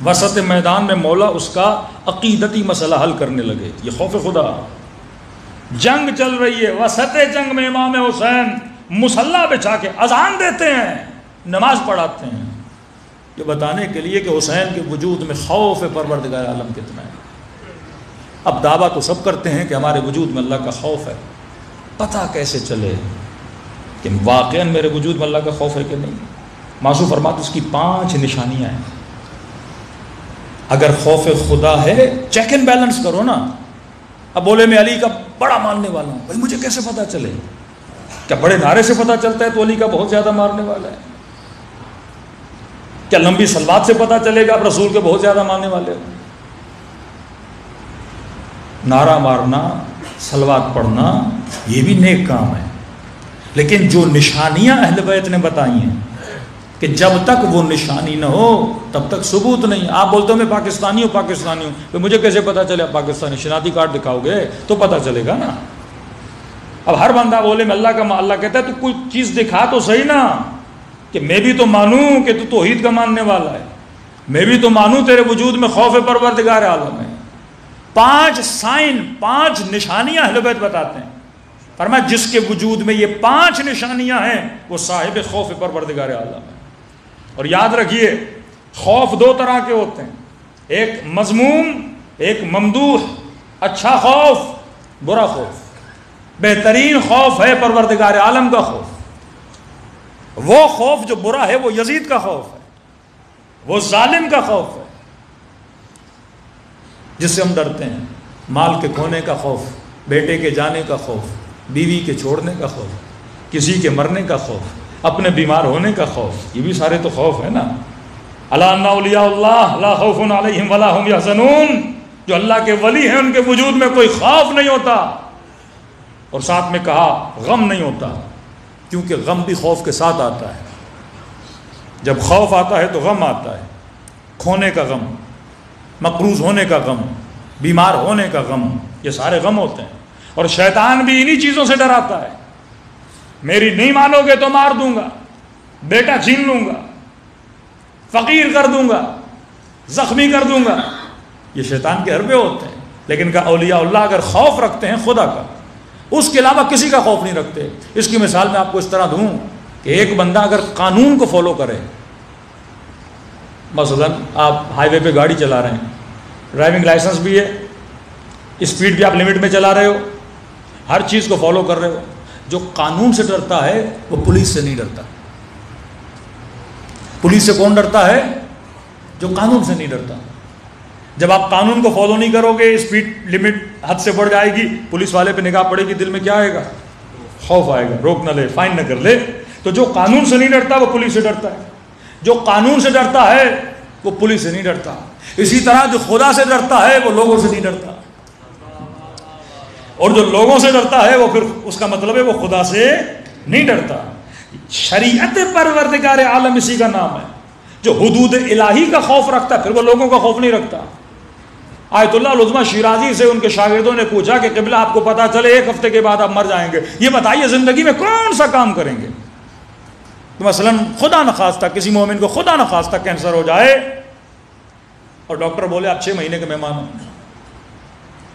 وسط میدان میں مولا اس کا عقیدتی مسئلہ حل کرنے لگے. یہ خوف خدا. جنگ چل رہی ہے، وسط جنگ میں امام حسین مصلی بچھا کے اذان دیتے ہیں، نماز پڑھاتے ہیں، یہ بتانے کے لیے کہ حسین کے وجود میں خوف پروردگار عالم کتنا ہے. اب دعویٰ تو سب کرتے ہیں کہ ہمارے وجود میں اللہ کا خوف ہے. پتہ کیسے چلے کہ واقعاً میرے وجود میں اللہ کا خوف ہے کہ نہیں؟ معصوم فرماتے اس کی 5 نشانیاں ہیں. اگر خوف خدا ہے چیک اینڈ بیلنس کرو نا. اب بولے میں علی کا بڑا ماننے والا ہوں، بھائی مجھے کیسے پتہ چلے؟ کیا بڑے نعرے سے پتہ چلتا ہے تو علی کا بہت زیادہ مارنے والا ہے؟ کیا لمبی صلوات سے پتہ چلے گا آپ رسول کے بہت زیادہ ماننے والے ہو؟ نعرہ مارنا، صلوات پڑھنا یہ بھی نیک کام ہے، لیکن جو نشانیاں اہل بیت نے بتائی ہیں کہ جب تک وہ نشانی نہ ہو تب تک ثبوت نہیں. آپ بولتے ہو میں پاکستانی ہوں، تو مجھے کیسے پتا چلے آپ پاکستانی؟ شناختی کارڈ دکھاؤ گے تو پتا چلے گا نا. اب ہر بندہ بولے میں اللہ کہتا ہے تو کوئی چیز دکھا تو صحیح نا، کہ میں بھی تو مانوں کہ تو توحید کا ماننے والا ہے، میں بھی تو مانوں تیرے وجود میں خوف پروردگار عالم ہے. 5 سائن، 5 نشانیاں اہل بیت بتاتے ہیں. فرمایا جس کے وجود میں یہ 5 نشانیاں ہیں وہ صاحب خوف پروردگار عالم ہے. اور یاد رکھیے خوف 2 طرح کے ہوتے ہیں، ایک مذموم، ایک ممدوح. اچھا خوف، برا خوف. بہترین خوف ہے پروردگار عالم کا خوف. وہ خوف جو برا ہے وہ یزید کا خوف ہے، وہ ظالم کا خوف ہے جس سے ہم ڈرتے ہیں. مال کے کھونے کا خوف، بیٹے کے جانے کا خوف، بیوی کے چھوڑنے کا خوف، کسی کے مرنے کا خوف، اپنے بیمار ہونے کا خوف، یہ بھی سارے تو خوف ہے نا. الا ان اولیاء اللہ لا خوف علیہم ولا هم یحزنون، جو اللہ کے ولی ہیں ان کے وجود میں کوئی خوف نہیں ہوتا. اور ساتھ میں کہا غم نہیں ہوتا، کیونکہ غم بھی خوف کے ساتھ آتا ہے. جب خوف آتا ہے تو غم آتا ہے، کھونے کا غم، مقروض ہونے کا غم، بیمار ہونے کا غم، یہ سارے غم ہوتے ہیں. اور شیطان بھی انہی چیزوں سے ڈراتا ہے. میری نہیں مانو گے تو مار دوں گا، بیٹا چھین لوں گا، فقیر کر دوں گا، زخمی کر دوں گا. یہ شیطان کے حربے ہوتے ہیں. لیکن کہ اولیاء اللہ اگر خوف رکھتے ہیں خدا کا، اس کے علاوہ کسی کا خوف نہیں رکھتے. اس کی مثال میں آپ کو اس طرح دوں کہ ایک بندہ اگر قانون کو فالو کرے، مثلا آپ ہائی وے پہ گاڑی چلا رہے ہیں، ڈرائیونگ لائسنس بھی ہے، اسپیڈ بھی آپ لمٹ میں چلا رہے ہو، ہر چیز کو فالو کر رہے ہو. جو قانون سے ڈرتا ہے وہ پولیس سے نہیں ڈرتا. پولیس سے کون ڈرتا ہے؟ جو قانون سے نہیں ڈرتا. جب آپ قانون کو فالو نہیں کرو گے، اسپیڈ لمٹ حد سے بڑھ جائے گی، پولیس والے پہ نگاہ پڑے گی، دل میں کیا آئے گا؟ خوف آئے گا، روک نہ لے، فائن نہ کر لے. تو جو قانون سے نہیں ڈرتا وہ پولیس سے ڈرتا ہے، جو قانون سے ڈرتا ہے وہ پولیس سے نہیں ڈرتا. اسی طرح جو خدا سے ڈرتا ہے وہ لوگوں سے نہیں ڈرتا، اور جو لوگوں سے ڈرتا ہے وہ پھر اس کا مطلب ہے وہ خدا سے نہیں ڈرتا. شریعت پروردگار عالم اسی کا نام ہے. جو حدود الہی کا خوف رکھتا ہے پھر وہ لوگوں کا خوف نہیں رکھتا. آیت اللہ العظمیٰ شیرازی سے ان کے شاگردوں نے پوچھا کہ قبلہ آپ کو پتا چلے 1 ہفتے کے بعد آپ مر جائیں گے، یہ بتائیے زندگی میں کون سا کام کریں گے؟ تو مثلا خدا نخواستہ کسی مومن کو خدا نخواستہ کینسر ہو جائے اور ڈاکٹر بولے آپ 6 مہینے کے مہمان ہوں،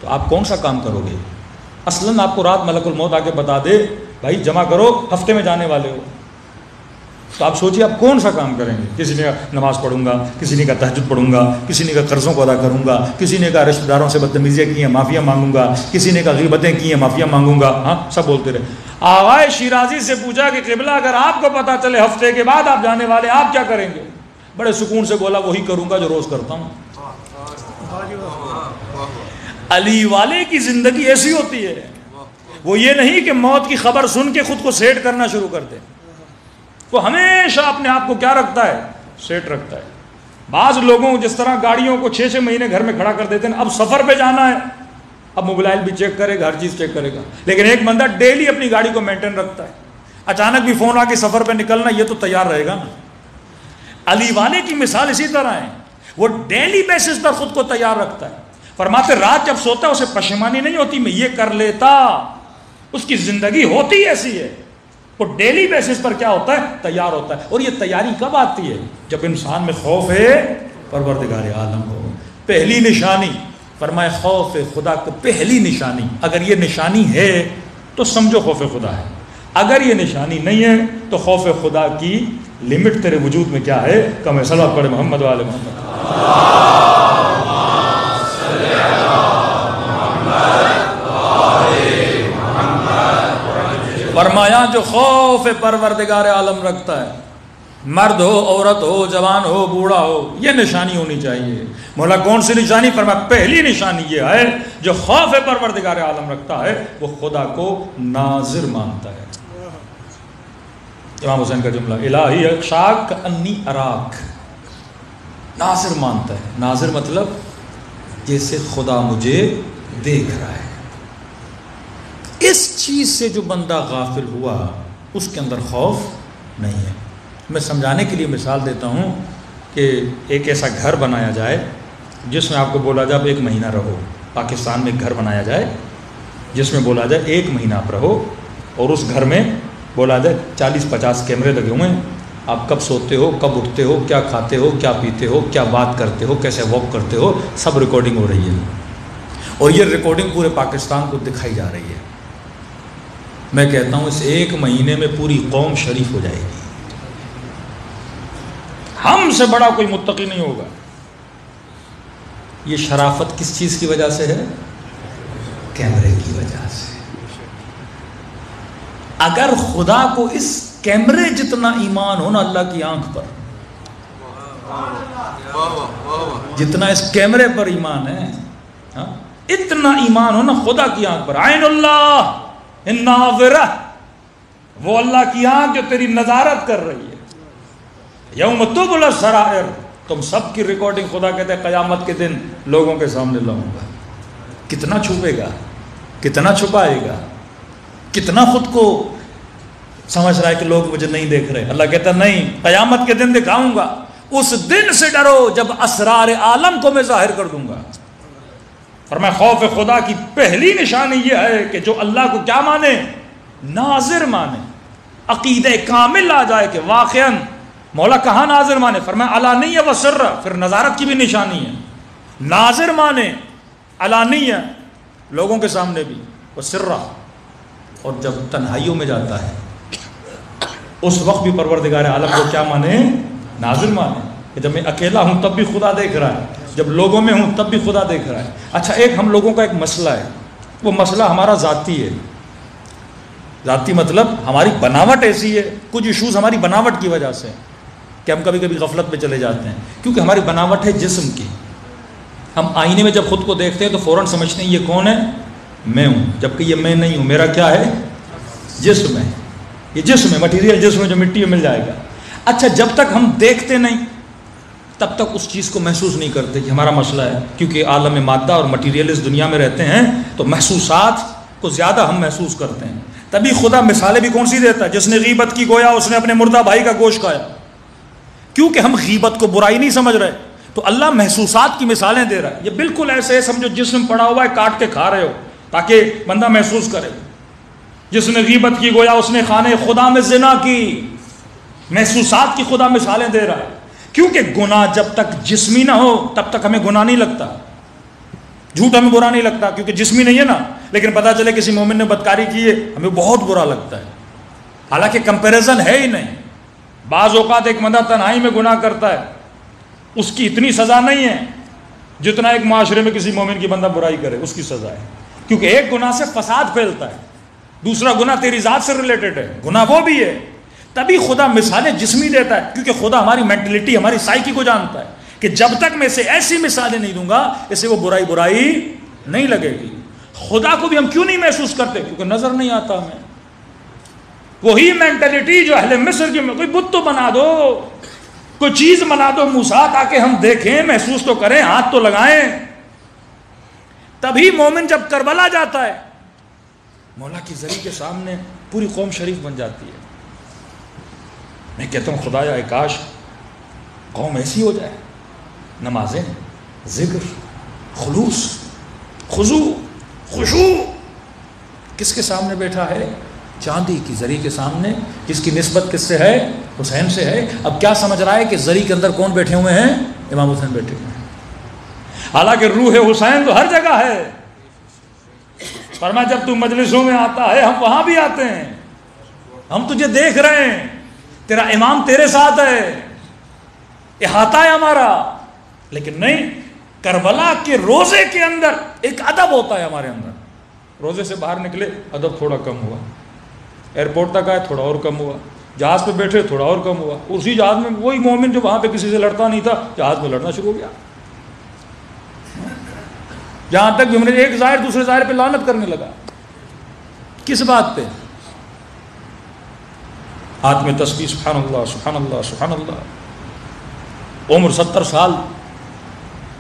تو آپ کون سا کام کرو گے؟ اصلاً آپ کو رات ملک الموت آ کے بتا دے بھائی جمع کرو، ہفتے میں جانے والے ہو، تو آپ سوچیے آپ کون سا کام کریں گے؟ کسی نے کہا نماز پڑھوں گا، کسی نے کہا تہجد پڑھوں گا، کسی نے کہا قرضوں کو ادا کروں گا، کسی نے کہا رشتہ داروں سے بدتمیزیاں کی ہیں معافیاں مانگوں گا، کسی نے کہا غیبتیں کی ہیں معافیاں مانگوں گا. ہاں سب بولتے رہے. آغائے شیرازی سے پوچھا کہ قبلہ اگر آپ کو پتا چلے ہفتے کے بعد آپ جانے والے، آپ کیا کریں گے؟ بڑے سکون سے بولا وہی کروں گا جو روز کرتا ہوں. علی والے کی زندگی ایسی ہوتی ہے، وہ یہ نہیں کہ موت کی خبر سن کے خود کو سیٹ کرنا شروع کر دے. وہ ہمیشہ اپنے آپ کو کیا رکھتا ہے؟ سیٹ رکھتا ہے. بعض لوگوں جس طرح گاڑیوں کو 6 مہینے گھر میں کھڑا کر دیتے ہیں، اب سفر پہ جانا ہے، اب موبائل بھی چیک کرے گا، ہر چیز چیک کرے گا. لیکن ایک بندہ ڈیلی اپنی گاڑی کو مینٹین رکھتا ہے. اچانک بھی فون آ کے سفر پہ نکلنا، یہ تو تیار رہے گا نا. علی والے کی مثال اسی طرح ہے، وہ ڈیلی بیسس پر خود کو تیار رکھتا ہے. فرماتے رات جب سوتا ہے اسے پشیمانی نہیں ہوتی میں یہ کر لیتا، اس کی زندگی ہوتی ایسی ہے. وہ ڈیلی بیسس پر کیا ہوتا ہے؟ تیار ہوتا ہے. اور یہ تیاری کب آتی ہے؟ جب انسان میں خوف پروردگار عالم ہو. پہلی نشانی فرمائے خوف خدا کی پہلی نشانی، اگر یہ نشانی ہے تو سمجھو خوف خدا ہے. اگر یہ نشانی نہیں ہے تو خوف خدا کی لمٹ تیرے وجود میں کیا ہے؟ کم ہے. صلوات پڑھے محمد والے محمد. فرمایا جو خوف پروردگار عالم رکھتا ہے، مرد ہو عورت ہو جوان ہو بوڑھا ہو، یہ نشانی ہونی چاہیے. مولا کون سی نشانی؟ فرمایا پہلی نشانی یہ ہے جو خوف پروردگار عالم رکھتا ہے وہ خدا کو ناظر مانتا ہے. امام حسین کا جملہ الہی اخشاک انی اراک، ناظر مانتا ہے. ناظر مطلب جیسے خدا مجھے دیکھ رہا ہے. اس چیز سے جو بندہ غافل ہوا اس کے اندر خوف نہیں ہے. میں سمجھانے کے لیے مثال دیتا ہوں کہ ایک ایسا گھر بنایا جائے جس میں آپ کو بولا جائے آپ 1 مہینہ رہو. پاکستان میں ایک گھر بنایا جائے جس میں بولا جائے 1 مہینہ آپ رہو، اور اس گھر میں بولا جائے 40-50 کیمرے لگے ہوئے ہیں. آپ کب سوتے ہو، کب اٹھتے ہو، کیا کھاتے ہو، کیا پیتے ہو، کیا بات کرتے ہو، کیسے واک کرتے ہو، سب ریکارڈنگ ہو رہی ہے. اور یہ ریکارڈنگ پورے پاکستان کو دکھائی جا رہی ہے. میں کہتا ہوں اس 1 مہینے میں پوری قوم شریف ہو جائے گی. ہم سے بڑا کوئی متقی نہیں ہوگا. یہ شرافت کس چیز کی وجہ سے ہے؟ کیمرے کی وجہ سے. اگر خدا کو اس کیمرے جتنا ایمان ہونا اللہ کی آنکھ پر، جتنا اس کیمرے پر ایمان ہے اتنا ایمان ہونا خدا کی آنکھ پر. عین اللہ الناظرہ، وہ اللہ کی آنکھ جو تیری نظارت کر رہی ہے. یوم تبلی السرائر، تم سب کی ریکارڈنگ خدا کہتے ہیں قیامت کے دن لوگوں کے سامنے لاؤں گا. کتنا چھپے گا، کتنا چھپائے گا، کتنا خود کو سمجھ رہا ہے کہ لوگ مجھے نہیں دیکھ رہے. اللہ کہتا نہیں، قیامت کے دن دکھاؤں گا. اس دن سے ڈرو جب اسرار عالم کو میں ظاہر کر دوں گا. فرمایا خوف خدا کی پہلی نشانی یہ ہے کہ جو اللہ کو کیا مانے، ناظر مانے، عقیدہ کامل آ جائے کہ واقعاً مولا کہاں ناظر مانے. فرمایا علانیہ و سر، پھر نظارت کی بھی نشانی ہے. ناظر مانے علانیہ، لوگوں کے سامنے بھی، وہ سرہ، اور جب تنہائیوں میں جاتا ہے اس وقت بھی پروردگار عالم کو کیا مانے، ناظر مانے. کہ جب میں اکیلا ہوں تب بھی خدا دیکھ رہا ہے، جب لوگوں میں ہوں تب بھی خدا دیکھ رہا ہے. اچھا، ایک ہم لوگوں کا ایک مسئلہ ہے، وہ مسئلہ ہمارا ذاتی ہے. ذاتی مطلب ہماری بناوٹ ایسی ہے، کچھ ایشوز ہماری بناوٹ کی وجہ سے کہ ہم کبھی کبھی غفلت میں چلے جاتے ہیں، کیونکہ ہماری بناوٹ ہے جسم کی. ہم آئینے میں جب خود کو دیکھتے ہیں تو فوراً سمجھتے ہیں یہ کون ہے، میں ہوں، جبکہ یہ میں نہیں ہوں. میرا کیا ہے، جسم ہے. یہ جسم ہے، مٹیریل جسم ہے جو مٹی میں مل جائے گا. اچھا، جب تک ہم دیکھتے نہیں تب تک اس چیز کو محسوس نہیں کرتے کہ ہمارا مسئلہ ہے. کیونکہ عالم مادہ اور مٹیریل اس دنیا میں رہتے ہیں تو محسوسات کو زیادہ ہم محسوس کرتے ہیں. تبھی خدا مثالیں بھی کون سی دیتا ہے، جس نے غیبت کی گویا اس نے اپنے مردہ بھائی کا گوشت کھایا. کیونکہ ہم غیبت کو برائی نہیں سمجھ رہے تو اللہ محسوسات کی مثالیں دے رہا ہے. یہ بالکل ایسے ہے، سمجھو جسم پڑا ہوا ہے، کاٹ کے کھا رہے ہو تاکہ بندہ محسوس کرے. جس نے غیبت کی گویا اس نے خانے خدا میں زنا کی. محسوسات کی خدا مثالیں دے رہا ہے. کیونکہ گناہ جب تک جسمی نہ ہو تب تک ہمیں گناہ نہیں لگتا، جھوٹ ہمیں برا نہیں لگتا کیونکہ جسمی نہیں ہے نا. لیکن پتہ چلے کسی مومن نے بدکاری کی ہے ہمیں بہت برا لگتا ہے، حالانکہ کمپیریزن ہے ہی نہیں. بعض اوقات ایک بندہ تنہائی میں گناہ کرتا ہے، اس کی اتنی سزا نہیں ہے جتنا ایک معاشرے میں کسی مومن کی بندہ برائی کرے اس کی سزا ہے. کیونکہ ایک گناہ سے فساد پھیلتا ہے، دوسرا گناہ تیری ذات سے ریلیٹڈ ہے، گناہ وہ بھی ہے. تبھی خدا مثالیں جسمی دیتا ہے کیونکہ خدا ہماری مینٹلٹی، ہماری سائیکی کو جانتا ہے کہ جب تک میں اسے ایسی مثالیں نہیں دوں گا اسے وہ برائی نہیں لگے گی. خدا کو بھی ہم کیوں نہیں محسوس کرتے، کیونکہ نظر نہیں آتا ہمیں. وہی مینٹلٹی جو اہل مصر کی، کوئی بت تو بنا دو، کوئی چیز بنا دو موسیٰ تاکہ ہم دیکھیں، محسوس تو کریں، ہاتھ تو لگائیں. تبھی مومن جب کربلا جاتا ہے مولا کی زری کے سامنے پوری قوم شریف بن جاتی ہے. میں کہتا ہوں خدایا کاش قوم ایسی ہو جائے، نمازیں، ذکر، خلوص، خضوع، خشوع. کس کے سامنے بیٹھا ہے، چاندی کی زری کے سامنے. جس کی نسبت کس سے ہے، حسین سے ہے. اب کیا سمجھ رہا ہے کہ زری کے اندر کون بیٹھے ہوئے ہیں، امام حسین بیٹھے ہوئے ہیں. حالانکہ روح حسین تو ہر جگہ ہے. فرمایا جب تو مجلسوں میں آتا ہے ہم وہاں بھی آتے ہیں، ہم تجھے دیکھ رہے ہیں، تیرا امام تیرے ساتھ ہے، احاطہ ہے ہمارا. لیکن نہیں، کربلا کے روزے کے اندر ایک ادب ہوتا ہے ہمارے اندر. روزے سے باہر نکلے ادب تھوڑا کم ہوا، ایئرپورٹ تک آئے تھوڑا اور کم ہوا، جہاز پہ بیٹھے تھوڑا اور کم ہوا. اسی جہاز میں وہی مومن جو وہاں پہ کسی سے لڑتا نہیں تھا جہاز میں لڑنا شروع ہو گیا. جہاں تک بھی ہم نے ایک ظاہر دوسرے ظاہر پہ لعنت کرنے لگا. کس بات پہ؟ ہاتھ میں تسبیح، سبحان اللہ سبحان اللہ سبحان اللہ. عمر 70 سال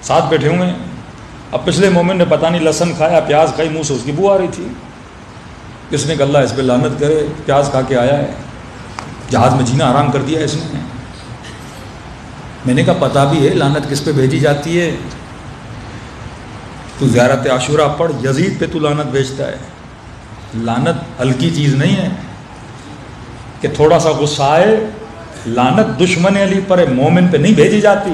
ساتھ بیٹھے ہوئے ہیں. اب پچھلے مومن نے پتہ نہیں لہسن کھایا، پیاز کھائی، منہ سے اس کی بو آ رہی تھی. اس نے کہا اللہ اس پہ لعنت کرے، پیاز کھا کے آیا ہے، جہاز میں جینا حرام کر دیا اس نے. میں نے کہا پتہ بھی ہے لعنت کس پہ بھیجی جاتی ہے. تو زیارت عاشورہ پڑھ، یزید پہ تو لعنت بھیجتا ہے. لعنت ہلکی چیز نہیں ہے کہ تھوڑا سا غصہ آئے. لعنت دشمن علی پر مومن پہ نہیں بھیجی جاتی.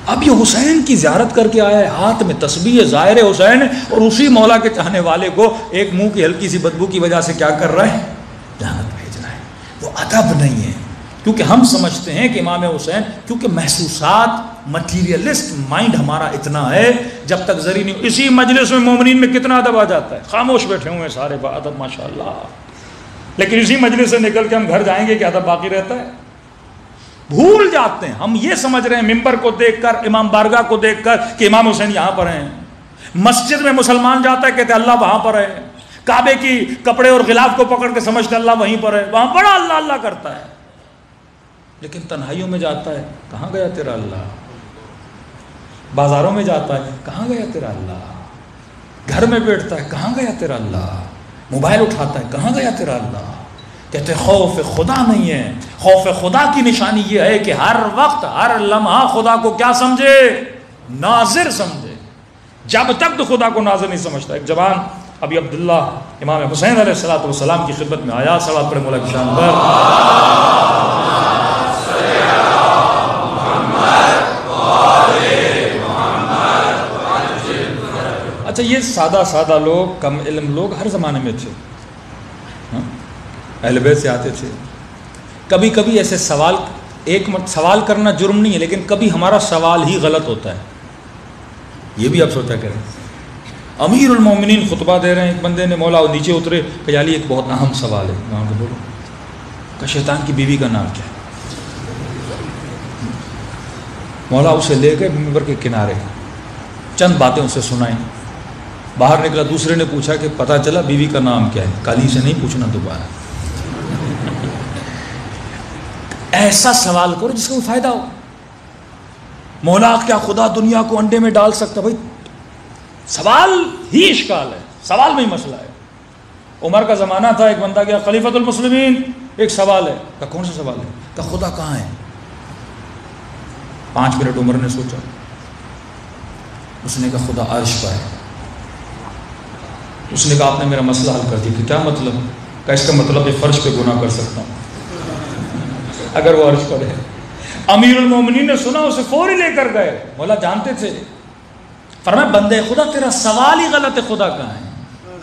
اب یہ حسین کی زیارت کر کے آیا ہے، ہاتھ میں تسبیح، ظاہر حسین، اور اسی مولا کے چاہنے والے کو ایک منہ کی ہلکی سی بدبو کی وجہ سے کیا کر رہا ہے، لعنت بھیج رہا ہے. وہ ادب نہیں ہے. کیونکہ ہم سمجھتے ہیں کہ امام حسین، کیونکہ محسوسات، مٹیریلسٹ مائنڈ ہمارا اتنا ہے، جب تک زری نہیں. اسی مجلس میں مومنین میں کتنا ادب آ جاتا ہے، خاموش بیٹھے ہوئے ہیں سارے با ادب ماشاءاللہ. لیکن اسی مجلس سے نکل کے ہم گھر جائیں گے کہ ادب باقی رہتا ہے؟ بھول جاتے ہیں. ہم یہ سمجھ رہے ہیں ممبر کو دیکھ کر، امام بارگاہ کو دیکھ کر کہ امام حسین یہاں پر ہیں. مسجد میں مسلمان جاتا ہے کہتے ہیں اللہ وہاں پر ہے. کعبے کی کپڑے اور غلاف کو پکڑ کے سمجھتا اللہ وہیں پر ہے، وہاں بڑا اللہ اللہ کرتا ہے، لیکن تنہائیوں میں جاتا ہے کہاں گیا تیرا اللہ، بازاروں میں جاتا ہے کہاں گیا تیرا اللہ، گھر میں بیٹھتا ہے کہاں گیا تیرا اللہ، موبائل اٹھاتا ہے کہاں گیا تیرا اللہ۔ کہتے خوف خدا نہیں ہے، خوف خدا کی نشانی یہ ہے کہ ہر وقت ہر لمحہ خدا کو کیا سمجھے، ناظر سمجھے۔ جب تک تو خدا کو ناظر نہیں سمجھتا۔ ایک جوان ابھی عبداللہ امام حسین علیہ السلام کی خدمت میں آیا، صلوات پڑھے مولا کی شان پر۔ اچھا یہ سادہ لوگ، کم علم لوگ ہر زمانے میں تھے، اہل بیت سے آتے تھے۔ کبھی کبھی ایسے سوال کرنا جرم نہیں ہے، لیکن کبھی ہمارا سوال ہی غلط ہوتا ہے، یہ بھی آپ سوچا کریں۔ امیر المومنین خطبہ دے رہے ہیں، ایک بندے نے مولا نیچے اترے کہ یالی ایک بہت اہم سوال ہے، وہاں کو بولو کہ شیطان کی بیوی کا نام کیا ہے؟ مولا اسے لے گئے منبر کے کنارے، چند باتیں اسے سنائیں، باہر نکلا، دوسرے نے پوچھا کہ پتہ چلا بیوی کا نام کیا ہے؟ کالی سے نہیں پوچھنا دوبارہ، ایسا سوال کرو جس کو فائدہ ہو۔ مولا کیا خدا دنیا کو انڈے میں ڈال سکتا؟ بھائی سوال ہی اشکال ہے، سوال میں ہی مسئلہ ہے۔ عمر کا زمانہ تھا، ایک بندہ گیا خلیفۃ المسلمین، ایک سوال ہے، کہ کون سا سوال ہے؟ کہ خدا کہاں ہے؟ 5 منٹ عمر نے سوچا، اس نے کہا خدا عرش پر ہے۔ اس نے کہا آپ نے میرا مسئلہ حل کر دیا۔ کہ کیا مطلب؟ کہ اس کا مطلب ہے فرش پہ گناہ کر سکتا ہوں اگر وہ عرش پر ہے۔ امیر المومنین نے سنا، اسے فوری لے کر گئے، مولا جانتے تھے، فرمایا بندے خدا تیرا سوال ہی غلط ہے، خدا کہاں ہے؟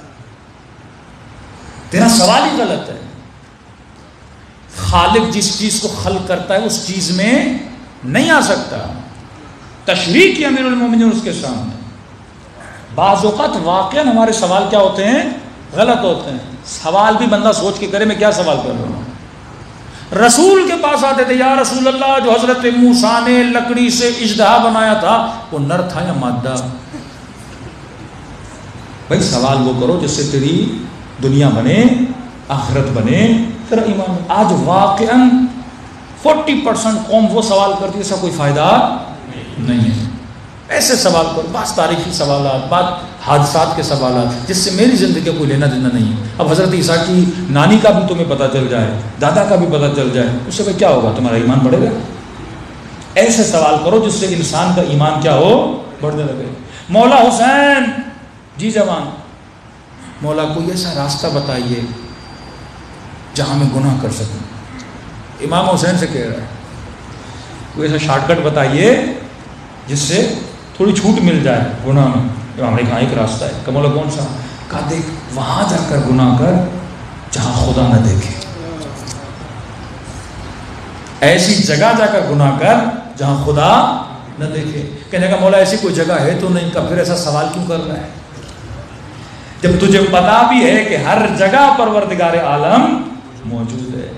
تیرا سوال ہی غلط ہے۔ خالق جس چیز کو خلق کرتا ہے اس چیز میں نہیں آ سکتا۔ تشریح کی امیر المومنین اس کے سامنے۔ بعض اوقات واقعا ہمارے سوال کیا ہوتے ہیں؟ غلط ہوتے ہیں۔ سوال بھی بندہ سوچ کے کرے، میں کیا سوال کر رہا ہوں۔ رسول کے پاس آتے تھے، یا رسول اللہ جو حضرت موسیٰ نے لکڑی سے اژدہا بنایا تھا وہ نر تھا یا مادہ؟ بھائی سوال وہ کرو جس سے تیری دنیا بنے، آخرت بنے، تیرا ایمان۔ آج واقعاً 40% قوم وہ سوال کرتی ہے، اس کا کوئی فائدہ نہیں ہے۔ ایسے سوال کرو، بعض تاریخی سوالات، بعض حادثات کے سوالات جس سے میری زندگی کو کوئی لینا دینا نہیں ہے۔ اب حضرت عیسیٰ کی نانی کا بھی تمہیں پتہ چل جائے، دادا کا بھی پتہ چل جائے، اس سے بھائی کیا ہوگا؟ تمہارا ایمان بڑھے گا؟ ایسے سوال کرو جس سے انسان کا ایمان کیا ہو؟ بڑھنے لگے۔ مولا حسین، جی جوان، مولا کوئی ایسا راستہ بتائیے جہاں میں گناہ کر سکوں۔ امام حسین سے کہہ رہا ہے کوئی ایسا شارٹ کٹ بتائیے جس سے تھوڑی چھوٹ مل جائے گناہ میں۔ امام نے کہا ایک راستہ ہے۔ کہ مولا کون سا؟ کہا دیکھ وہاں جا کر گناہ کر جہاں خدا نہ دیکھے، ایسی جگہ جا کر گناہ کر جہاں خدا نہ دیکھے۔ کہنے کا مولا ایسی کوئی جگہ ہے تو نہیں؟ کا پھر ایسا سوال کیوں کر رہا ہے جب تجھے پتا بھی ہے کہ ہر جگہ پروردگار عالم موجود ہے؟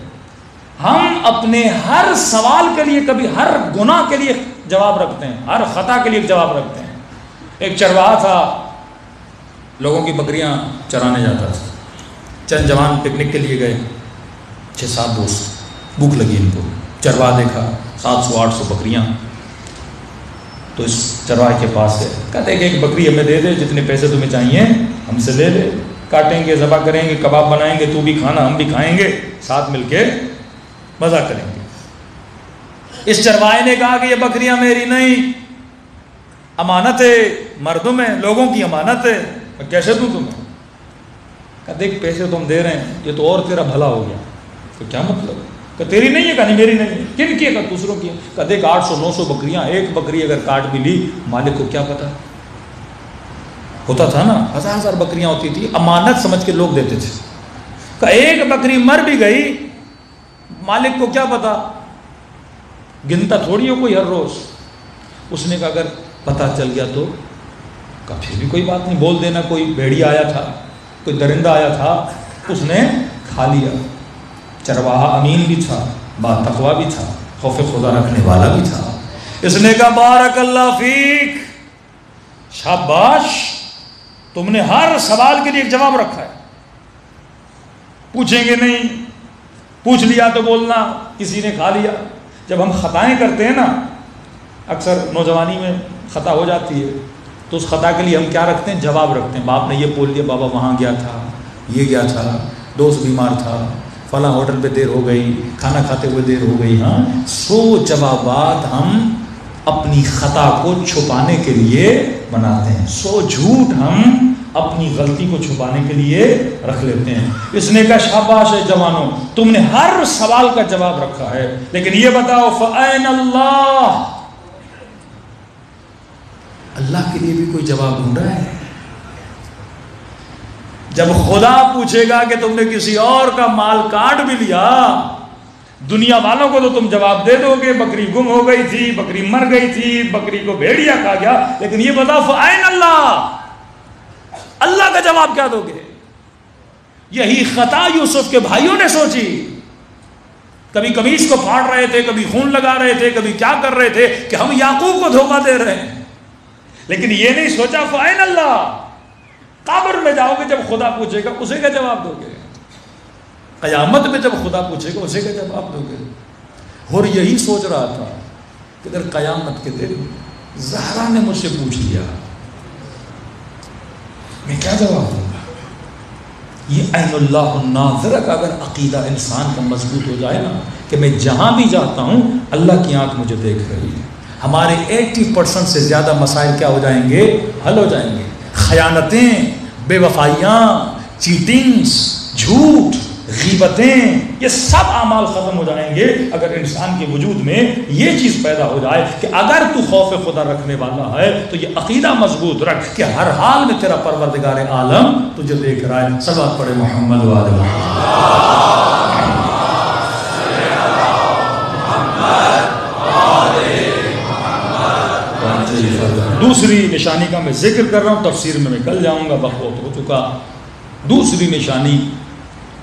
ہم اپنے ہر سوال کے لیے، کبھی ہر گناہ کے لیے جواب رکھتے ہیں، ہر خطا کے لیے جواب رکھتے ہیں۔ ایک چرواہا تھا، لوگوں کی بکریاں چرانے جاتا تھا۔ چند جوان پکنک کے لیے گئے، 6-7 دوست، بھوک لگی ان کو۔ چرواہا دیکھا 700-800 بکریاں، تو اس چرواہے کے پاس گئے، کہتے ہیں کہ ایک بکری ہمیں دے دے، جتنے پیسے تمہیں چاہیے ہم سے لے لے، کاٹیں گے، ذبح کریں گے، کباب بنائیں گے، تو بھی کھانا ہم بھی کھائیں گے، ساتھ مل کے مزہ کریں گے۔ اس چرواہے نے کہا کہ یہ بکریاں میری نہیں، امانت ہے، مردوں میں لوگوں کی امانت ہے، میں کیسے دوں تمہیں؟ کہا دیکھ پیسے تو ہم دے رہے ہیں، یہ تو اور تیرا بھلا ہو گیا۔ تو کیا مطلب؟ کہ تیری نہیں ہے؟ کہا نہیں میری نہیں ہے۔ کن کی ہے؟ کہ دوسروں کی ہے۔ کہا دیکھ 800-900 بکریاں، ایک بکری اگر کاٹ بھی لی مالک کو کیا پتا؟ ہوتا تھا نا، 1000 بکریاں ہوتی تھی، امانت سمجھ کے لوگ دیتے تھے۔ کہ ایک بکری مر بھی گئی مالک کو کیا پتا؟ گنتا تھوڑی ہو کوئی ہر روز۔ اس نے کہا اگر پتہ چل گیا تو؟ کہا پھر بھی کوئی بات نہیں، بول دینا کوئی بھیڑیا آیا تھا، کوئی درندہ آیا تھا، اس نے کھا لیا۔ چرواہا امین بھی تھا، با تقویٰ بھی تھا، خوف خدا رکھنے والا بھی تھا۔ اس نے کہا بارک اللہ فیک، شاباش، تم نے ہر سوال کے لیے ایک جواب رکھا ہے۔ پوچھیں گے نہیں، پوچھ لیا تو بولنا کسی نے کھا لیا۔ جب ہم خطائیں کرتے ہیں نا، اکثر نوجوانی میں خطا ہو جاتی ہے، تو اس خطا کے لیے ہم کیا رکھتے ہیں؟ جواب رکھتے ہیں۔ باپ نے یہ بول دیا، بابا وہاں گیا تھا، یہ گیا تھا، دوست بیمار تھا، فلاں ہوٹل پہ دیر ہو گئی، کھانا کھاتے ہوئے دیر ہو گئی۔ ہاں، 100 جوابات ہم اپنی خطا کو چھپانے کے لیے بناتے ہیں، 100 جھوٹ ہم اپنی غلطی کو چھپانے کے لیے رکھ لیتے ہیں۔ اس نے کہا شاباش ہے جوانوں، تم نے ہر سوال کا جواب رکھا ہے، لیکن یہ بتاؤ فَأَيْنَ اللَّهُ، اللہ کے لیے بھی کوئی جواب ڈھونڈ رہا ہے؟ جب خدا پوچھے گا کہ تم نے کسی اور کا مال کاٹ بھی لیا، دنیا والوں کو تو تم جواب دے دو گے، بکری گم ہو گئی تھی، بکری مر گئی تھی، بکری کو بھیڑیا کھا گیا، لیکن یہ بتاؤ فَأَيْنَ اللَّهُ، اللہ کا جواب کیا دو گے؟ یہی خطا یوسف کے بھائیوں نے سوچی، کبھی قمیص کو پھاڑ رہے تھے، کبھی خون لگا رہے تھے، کبھی کیا کر رہے تھے کہ ہم یعقوب کو دھوکہ دے رہے ہیں، لیکن یہ نہیں سوچا فَأَيْنَ اللَّهُ، قبر میں جاؤ گے جب خدا پوچھے گا اسے کا جواب دو گے، قیامت میں جب خدا پوچھے گا اسے کا جواب دو گے۔ اور یہی سوچ رہا تھا کہ اگر قیامت کے دن زہرا نے مجھ سے پوچھ لیا میں کیا جواب دوں گا؟ یہ عین اللہ الناظرہ کا اگر عقیدہ انسان کا مضبوط ہو جائے نا کہ میں جہاں بھی جاتا ہوں اللہ کی آنکھ مجھے دیکھ رہی ہے، ہمارے 80% سے زیادہ مسائل کیا ہو جائیں گے؟ حل ہو جائیں گے۔ خیانتیں، بے وفائیاں، چیٹنگز، جھوٹ، غیبتیں، یہ سب اعمال ختم ہو جائیں گے اگر انسان کے وجود میں یہ چیز پیدا ہو جائے کہ اگر تو خوف خدا رکھنے والا ہے تو یہ عقیدہ مضبوط رکھ کہ ہر حال میں تیرا پروردگار عالم تجھے دیکھ رہا ہے۔ صلوات پڑھے محمد و آل محمد۔ دوسری نشانی کا میں ذکر کر رہا ہوں، تفسیر میں کل جاؤں گا، وقت ہو چکا۔ دوسری نشانی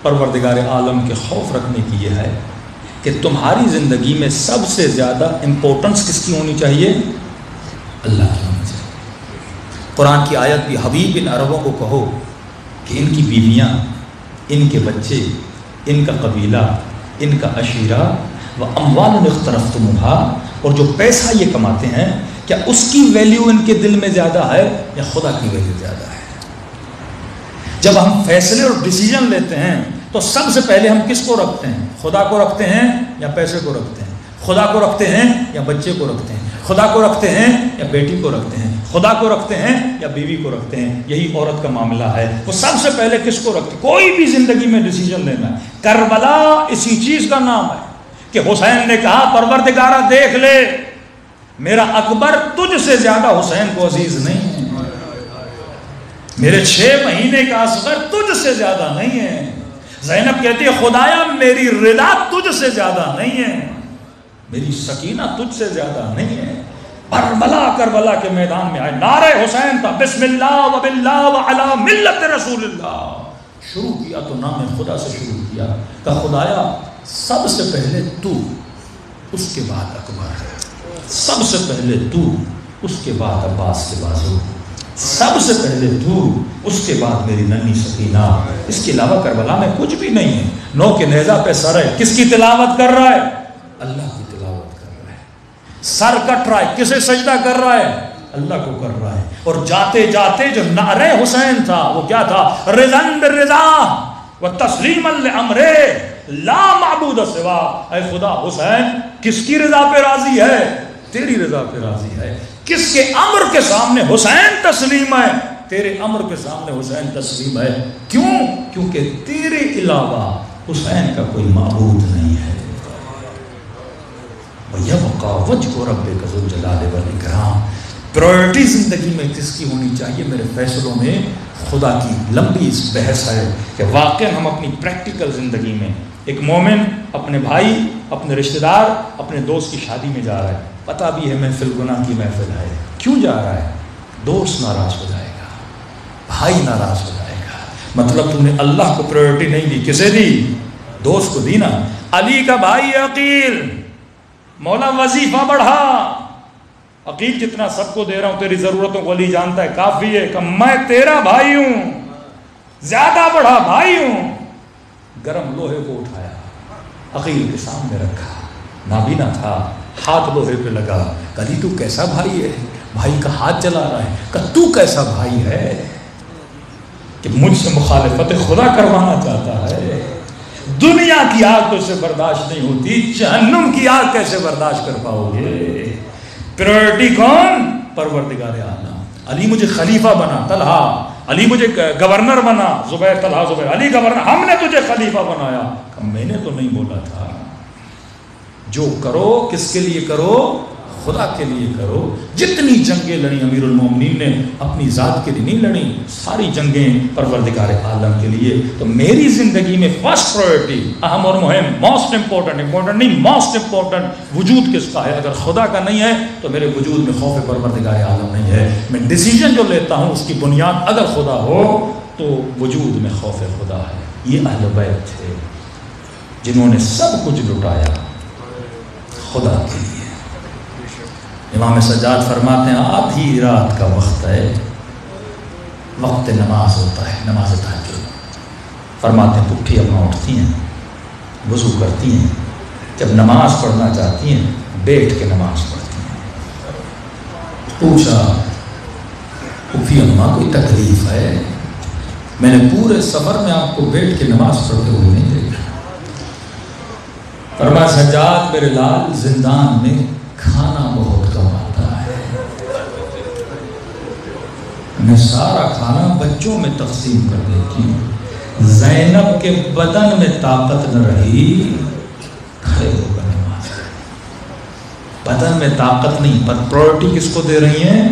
پروردگار عالم کے خوف رکھنے کی یہ ہے کہ تمہاری زندگی میں سب سے زیادہ امپورٹنس کس کی ہونی چاہیے؟ اللہ کی ہونی چاہیے۔ قرآن کی آیت بھی حبیب ان عربوں کو کہو کہ ان کی بیویاں، ان کے بچے، ان کا قبیلہ، ان کا عشیرہ وَأَمْوَالٌ اقْتَرَفْتُمُوهَا، اور جو پیسہ یہ کماتے ہیں کیا اس کی ویلیو ان کے دل میں زیادہ ہے یا خدا کی ویلیو زیادہ ہے؟ جب ہم فیصلے اور ڈیسیجن لیتے ہیں تو سب سے پہلے ہم کس کو رکھتے ہیں؟ خدا کو رکھتے ہیں یا پیسے کو رکھتے ہیں؟ خدا کو رکھتے ہیں یا بچے کو رکھتے ہیں؟ خدا کو رکھتے ہیں یا بیٹی کو رکھتے ہیں؟ خدا کو رکھتے ہیں یا بیوی کو رکھتے ہیں؟ یہی عورت کا معاملہ ہے، وہ سب سے پہلے کس کو رکھتے؟ کوئی بھی زندگی میں ڈیسیجن لینا ہے، کربلا اسی چیز کا نام ہے کہ حسین نے کہا پروردگارہ دیکھ لے میرا اکبر تجھ سے زیادہ حسین کو عزیز نہیں ہے، میرے 6 مہینے کا اصغر تجھ سے زیادہ نہیں ہے۔ زینب کہتی ہے خدایا میری رضا تجھ سے زیادہ نہیں ہے، میری سکینہ تجھ سے زیادہ نہیں ہے۔ کربلا کے میدان میں آئے، نعرہ حسین تھا، بسم اللہ و باللہ و علی ملت رسول اللہ، شروع کیا تو نام خدا سے شروع کیا، کہا خدایا سب سے پہلے تو، اس کے بعد اکبر، سب سے پہلے تو، اس کے بعد عباس کے بازو، سب سے پہلے تو، اس کے بعد میری ننھی سکینہ، اس کے علاوہ کربلا میں کچھ بھی نہیں ہے۔ 9 کے نیزہ پہ سر ہے، کس کی تلاوت کر رہا ہے؟ اللہ کی تلاوت کر رہا ہے۔ سر کٹ رہا ہے، کسے سجدہ کر رہا ہے؟ اللہ کو کر رہا ہے۔ اور جاتے جاتے جو نعرہ حسین تھا وہ کیا تھا؟ رضاً بالرضا وتسلیما لامرہ لا معبود سوا، اے خدا حسین کس کی رضا پہ راضی ہے؟ تیری رضا پہ راضی ہے۔ کس کے امر کے سامنے حسین تسلیم ہے؟ تیرے امر کے سامنے حسین تسلیم ہے۔ کیوں؟ کیونکہ تیرے علاوہ حسین کا کوئی معبود نہیں ہے۔ وَيَبْقَى وَجْهُ رَبِّكَ ذُو الْجَلَالِ وَالْإِكْرَامِ۔ پرائرٹی زندگی میں کس کی ہونی چاہیے؟ میرے فیصلوں میں خدا کی لمبی اس بحث ہے کہ واقعا ہم اپنی پریکٹیکل زندگی میں، ایک مومن اپنے بھائی، اپنے رشتہ دار، اپنے دوست کی شادی میں جا رہا ہے، پتہ بھی ہے محفل گناہ کی محفل ہے، کیوں جا رہا ہے؟ دوست ناراض ہو جائے گا، بھائی ناراض ہو جائے گا، مطلب تم نے اللہ کو پرائرٹی نہیں دی، کسے دی؟ دوست کو دی نا۔ علی کا بھائی عقیل، مولا وظیفہ بڑھا، عقیل جتنا سب کو دے رہا ہوں تیری ضرورتوں کو علی جانتا ہے، کافی ہے کہ میں تیرا بھائی ہوں، زیادہ بڑھا بھائی ہوں، گرم لوہے کو اٹھایا، عقیل کے سامنے رکھا، نابینا تھا، ہاتھ لوہے پہ لگا، کہا تو کیسا بھائی ہے؟ بھائی کا ہاتھ چلا رہا ہے، کہا تو کیسا بھائی ہے کہ مجھ سے مخالفت خدا کروانا چاہتا ہے؟ دنیا کی آگ تو سے برداشت نہیں ہوتی، جہنم کی آگ کیسے برداشت کر پاؤ گے؟ پریورٹی کون؟ پروردگار عالم۔ علی مجھے خلیفہ بنا، طلحہ، علی مجھے گورنر بنا، زبیر، طلحہ زبیر، علی گورنر، ہم نے تجھے خلیفہ بنایا۔ میں نے تو نہیں بولا تھا۔ جو کرو کس کے لیے کرو؟ خدا کے لیے کرو۔ جتنی جنگیں لڑی امیر المومنین نے اپنی ذات کے لیے نہیں لڑی، ساری جنگیں پروردگار عالم کے لیے۔ تو میری زندگی میں فرسٹ پرائرٹی، اہم اور مہم، موسٹ امپورٹنٹ، امپورٹنٹ نہیں موسٹ امپورٹنٹ، وجود کس کا ہے؟ اگر خدا کا نہیں ہے تو میرے وجود میں خوف پروردگار عالم نہیں ہے۔ میں ڈیسیجن جو لیتا ہوں اس کی بنیاد اگر خدا ہو تو وجود میں خوف خدا ہے۔ یہ اہل بیت تھے جنہوں نے سب کچھ لٹایا خدا کے لیے۔ امام سجاد فرماتے ہیں آدھی رات کا وقت ہے، وقت نماز ہوتا ہے، نماز تہجد۔ فرماتے ہیں پٹھی اپنا اٹھتی ہیں، وضو کرتی ہیں، جب نماز پڑھنا چاہتی ہیں بیٹھ کے نماز پڑھتی ہیں۔ پوچھا پھوپھی اماں کوئی تکلیف ہے؟ میں نے پورے سفر میں آپ کو بیٹھ کے نماز پڑھتے ہوئے نہیں دیکھا۔ فرمایا سجاد میرے لال، زندان میں کھانا بہت کم آتا ہے، میں سارا کھانا بچوں میں تقسیم کر دیتی ہوں۔ زینب کے بدن میں طاقت نہ رہی، کھڑے ہو کر نماز پڑھی۔ بدن میں طاقت نہیں، پر پرائرٹی کس کو دے رہی ہیں؟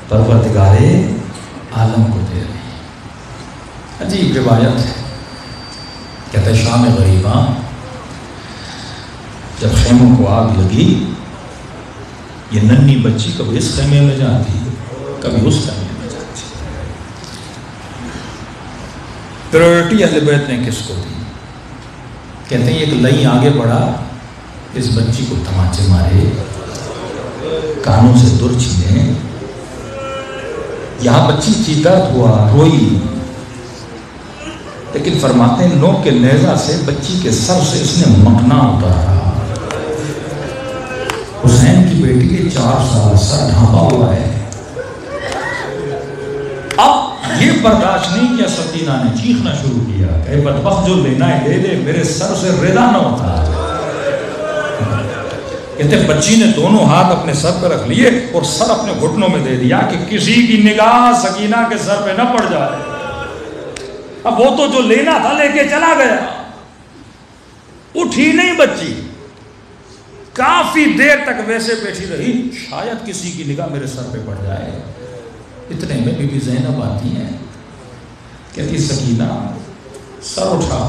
پروردگار عالم کو دے رہی ہیں۔ عجیب روایت ہے، کہتے ہیں شام غریباں جب خیموں کو آگ لگی، یہ ننھی بچی کبھی اس خیمے میں جاتی کبھی اس خیمے میں جاتی۔ پریورٹی اہل بیت نے کس کو دی؟ کہتے ہیں ایک لئی آگے بڑھا، اس بچی کو تماچے مارے، کانوں سے در چھینے، یہاں بچی چیتا ہوا، روئی، لیکن فرماتے ہیں نو کے نیزہ سے بچی کے سر سے اس نے مکنا اتارا۔ حسین کی بیٹی کے 4 سال سر ڈھانپا ہوا ہے۔ اب یہ برداشت نہیں کیا، سکینہ نے چیخنا شروع کیا کہ اے بدبخت جو لینا ہے لے لے، میرے سر سے ردا نہ ہوتا۔ کہتے بچی نے دونوں ہاتھ اپنے سر پہ رکھ لیے اور سر اپنے گھٹنوں میں دے دیا کہ کسی کی نگاہ سکینہ کے سر پہ نہ پڑ جائے۔ اب وہ تو جو لینا تھا لے کے چلا گیا، اٹھی نہیں بچی، کافی دیر تک ویسے بیٹھی رہی، شاید کسی کی نگاہ میرے سر پہ پڑ جائے۔ اتنے میں بی بی زینب آتی ہیں، کہتی سکینہ سر اٹھا،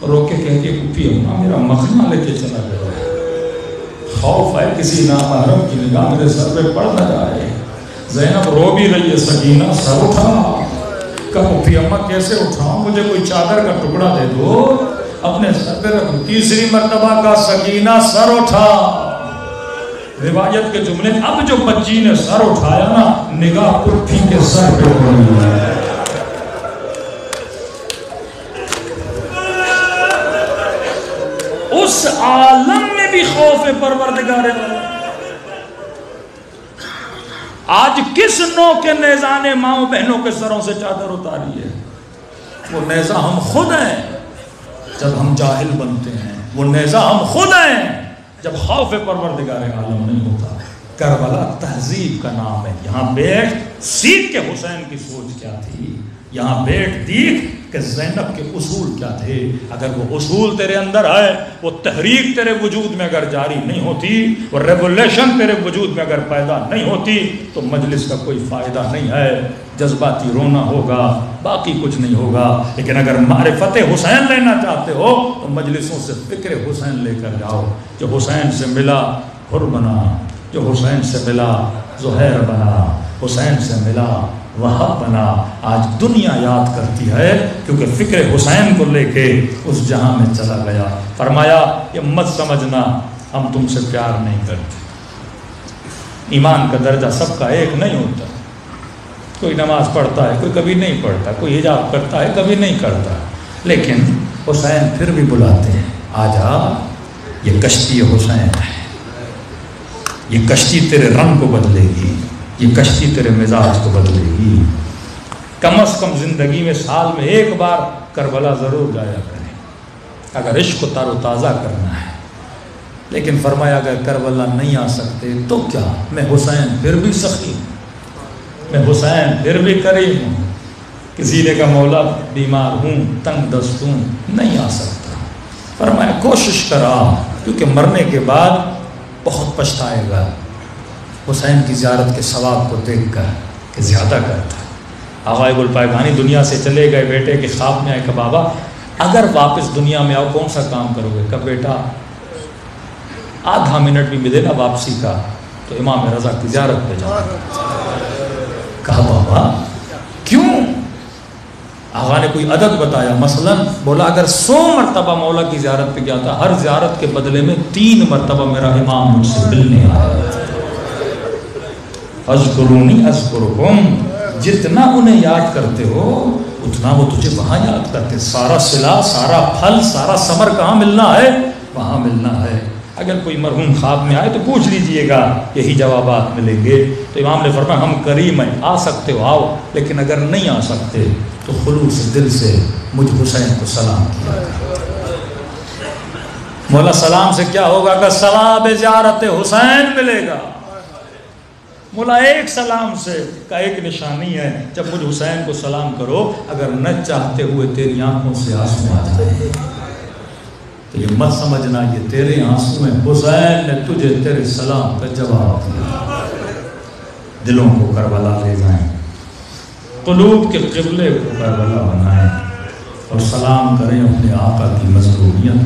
رو کے کہتی ہے پھوپھی اماں میرا مکھنا لے کے چلا گیا، خوف ہے کسی نامحرم کی نگاہ میرے سر پہ پڑ نہ جائے۔ زینب رو بھی رہی ہے، سکینہ سر اٹھا۔ کہا پھوپھی اماں کیسے اٹھاؤں، مجھے کوئی چادر کا ٹکڑا دے دو اپنے سر پہ رکھ۔ تیسری مرتبہ کا سکینہ سر اٹھا۔ روایت کے جملے، اب جو بچی نے سر اٹھایا نا، نگاہ پٹھی کے سر پہ پڑی ہے۔ اس عالم میں بھی خوف پروردگار ہے۔ آج کس نو کے نیزہ نے ماؤں بہنوں کے سروں سے چادر اتاری ہے؟ وہ نیزہ ہم خود ہیں جب ہم جاہل بنتے ہیں، وہ نیزہ ہم خود ہیں جب خوف پروردگار عالم نہیں ہوتا۔ کربلا تہذیب کا نام ہے، یہاں بیٹھ سیکھ کے حسین کی سوچ کیا تھی، یہاں بیٹھ دیکھ کہ زینب کے اصول کیا تھے۔ اگر وہ اصول تیرے اندر ہے، وہ تحریک تیرے وجود میں اگر جاری نہیں ہوتی، وہ ریولیشن تیرے وجود میں اگر پیدا نہیں ہوتی تو مجلس کا کوئی فائدہ نہیں ہے، جذباتی رونا ہوگا، باقی کچھ نہیں ہوگا۔ لیکن اگر معرفت حسین لینا چاہتے ہو تو مجلسوں سے فکر حسین لے کر جاؤ۔ جو حسین سے ملا حر بنا، جو حسین سے ملا زہیر بنا، حسین سے ملا وہاب بنا۔ آج دنیا یاد کرتی ہے کیونکہ فکر حسین کو لے کے اس جہاں میں چلا گیا۔ فرمایا یہ مت سمجھنا ہم تم سے پیار نہیں کرتے، ایمان کا درجہ سب کا ایک نہیں ہوتا، کوئی نماز پڑھتا ہے کوئی کبھی نہیں پڑھتا، کوئی حجاب کرتا ہے کبھی نہیں کرتا، لیکن حسین پھر بھی بلاتے ہیں، آ جا، یہ کشتی حسین ہے، یہ کشتی تیرے رنگ کو بدلے گی، یہ کشتی تیرے مزاج کو بدلے گی، کم از کم زندگی میں سال میں ایک بار کربلا ضرور جایا کریں اگر عشق کو تر و تازہ کرنا ہے۔ لیکن فرمایا اگر کربلا نہیں آ سکتے تو کیا، میں حسین پھر بھی سخی ہوں، میں حسین پھر بھی کریم ہوں۔ کسی نے کہا مولا بیمار ہوں، تنگ دست ہوں، نہیں آ سکتا۔ فرمایا کوشش کرا، کیونکہ مرنے کے بعد بہت پچھتائے گا حسین کی زیارت کے ثواب کو دیکھ کر کہ زیادہ کرتا۔ آقا گلپائگانی دنیا سے چلے گئے، بیٹے کے خواب میں آئے کہ بابا اگر واپس دنیا میں آؤ کون سا کام کرو گے؟ کہ بیٹا آدھا منٹ بھی ملے نا واپسی کا تو امام رضا کی زیارت پہ جاؤں۔ کہا بابا کیوں؟ آقا نے کوئی عدد بتایا، مثلا بولا اگر 100 مرتبہ مولا کی زیارت پہ گیا تھا، ہر زیارت کے بدلے میں 3 مرتبہ میرا امام مجھ سے ملنے آیا۔ اذکرونی اذکرکم، جتنا انہیں یاد کرتے ہو اتنا وہ تجھے وہاں یاد کرتے۔ سارا صلہ، سارا پھل، سارا ثمر کہاں ملنا ہے؟ وہاں ملنا ہے۔ اگر کوئی مرحوم خواب میں آئے تو پوچھ لیجئے گا، یہی جوابات ملیں گے۔ تو امام نے فرمایا ہم کریم ہیں، آ سکتے ہو آؤ، لیکن اگر نہیں آ سکتے تو خلوص دل سے مجھ حسین کو سلام کیا کرو۔ مولا سلام سے کیا ہوگا کہ ثواب زیارت حسین ملے گا۔ مولا ایک سلام سے کا ایک نشانی ہے، جب مجھ حسین کو سلام کرو اگر نہ چاہتے ہوئے تیری آنکھوں سے آنسو آ جائے تو یہ مت سمجھنا یہ تیرے آنسو ہیں، حسین نے تجھے تیرے سلام کا جواب دیا۔ دلوں کو کربلا لے جائیں، قلوب کے قبلے کو کربلا بنائیں اور سلام کریں اپنے آقا کی مظلومیت۔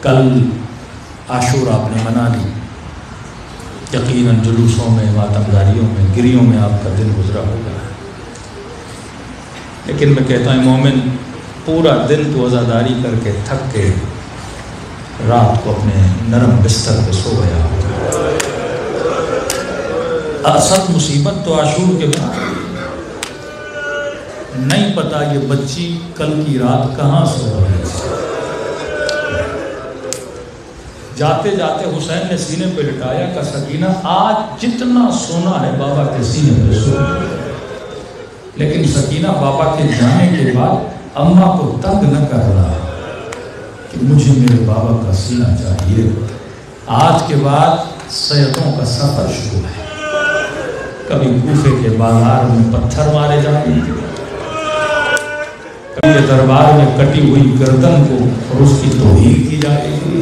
کل عاشورہ آپ نے منا لی، یقیناً جلوسوں میں، ماتمداریوں میں، گریوں میں آپ کا دن گزرا ہوگا، لیکن میں کہتا ہوں مومن پورا دن تو عزاداری کر کے تھک کے رات کو اپنے نرم بستر پہ سو گیا ہوگا۔ اصل مصیبت تو عاشور کے بعد نہیں پتا یہ بچی کل کی رات کہاں سو رہی ہے۔ جاتے جاتے حسین نے سینے پہ لٹایا کہ سکینہ آج جتنا سونا ہے بابا کے سینے پہ سو، لیکن سکینہ بابا کے جانے کے بعد اماں کو تنگ نہ کر رہا کہ مجھے میرے بابا کا سینہ چاہیے۔ آج کے بعد سیدوں کا سفر شروع ہے، کبھی کوفے کے بازار میں پتھر مارے جائیں گے، کبھی دربار میں کٹی ہوئی گردن کو اور اس کی توہین کی جائے گی۔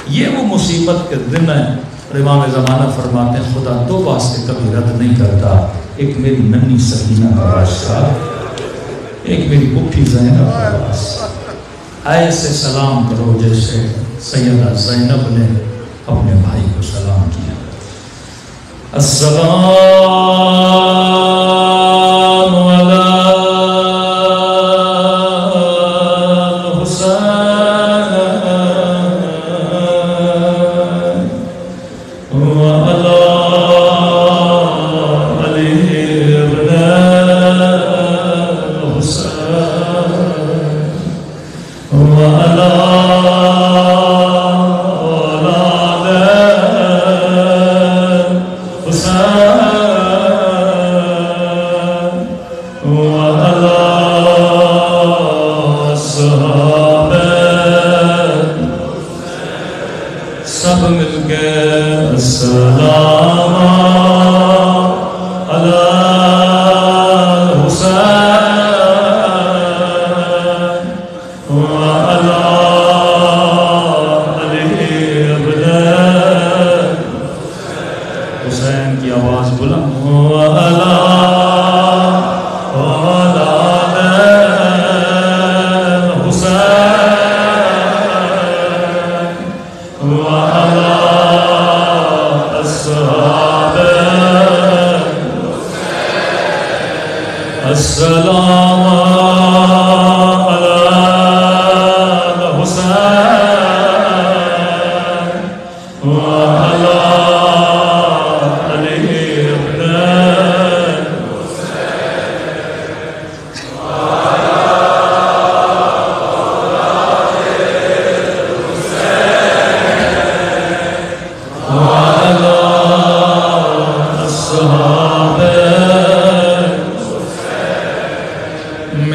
یہ وہ مصیبت کے دن ہیں، اور امام زمانہ فرماتے ہیں خدا 2 واسطے کبھی رد نہیں کرتا، ایک میری ننھی سکینہ کا واسطہ، ایک میری پھوپھی زینب کا واسطہ۔ ایسے سلام کرو جیسے سیدہ زینب نے اپنے بھائی کو سلام کیا۔ السلام علی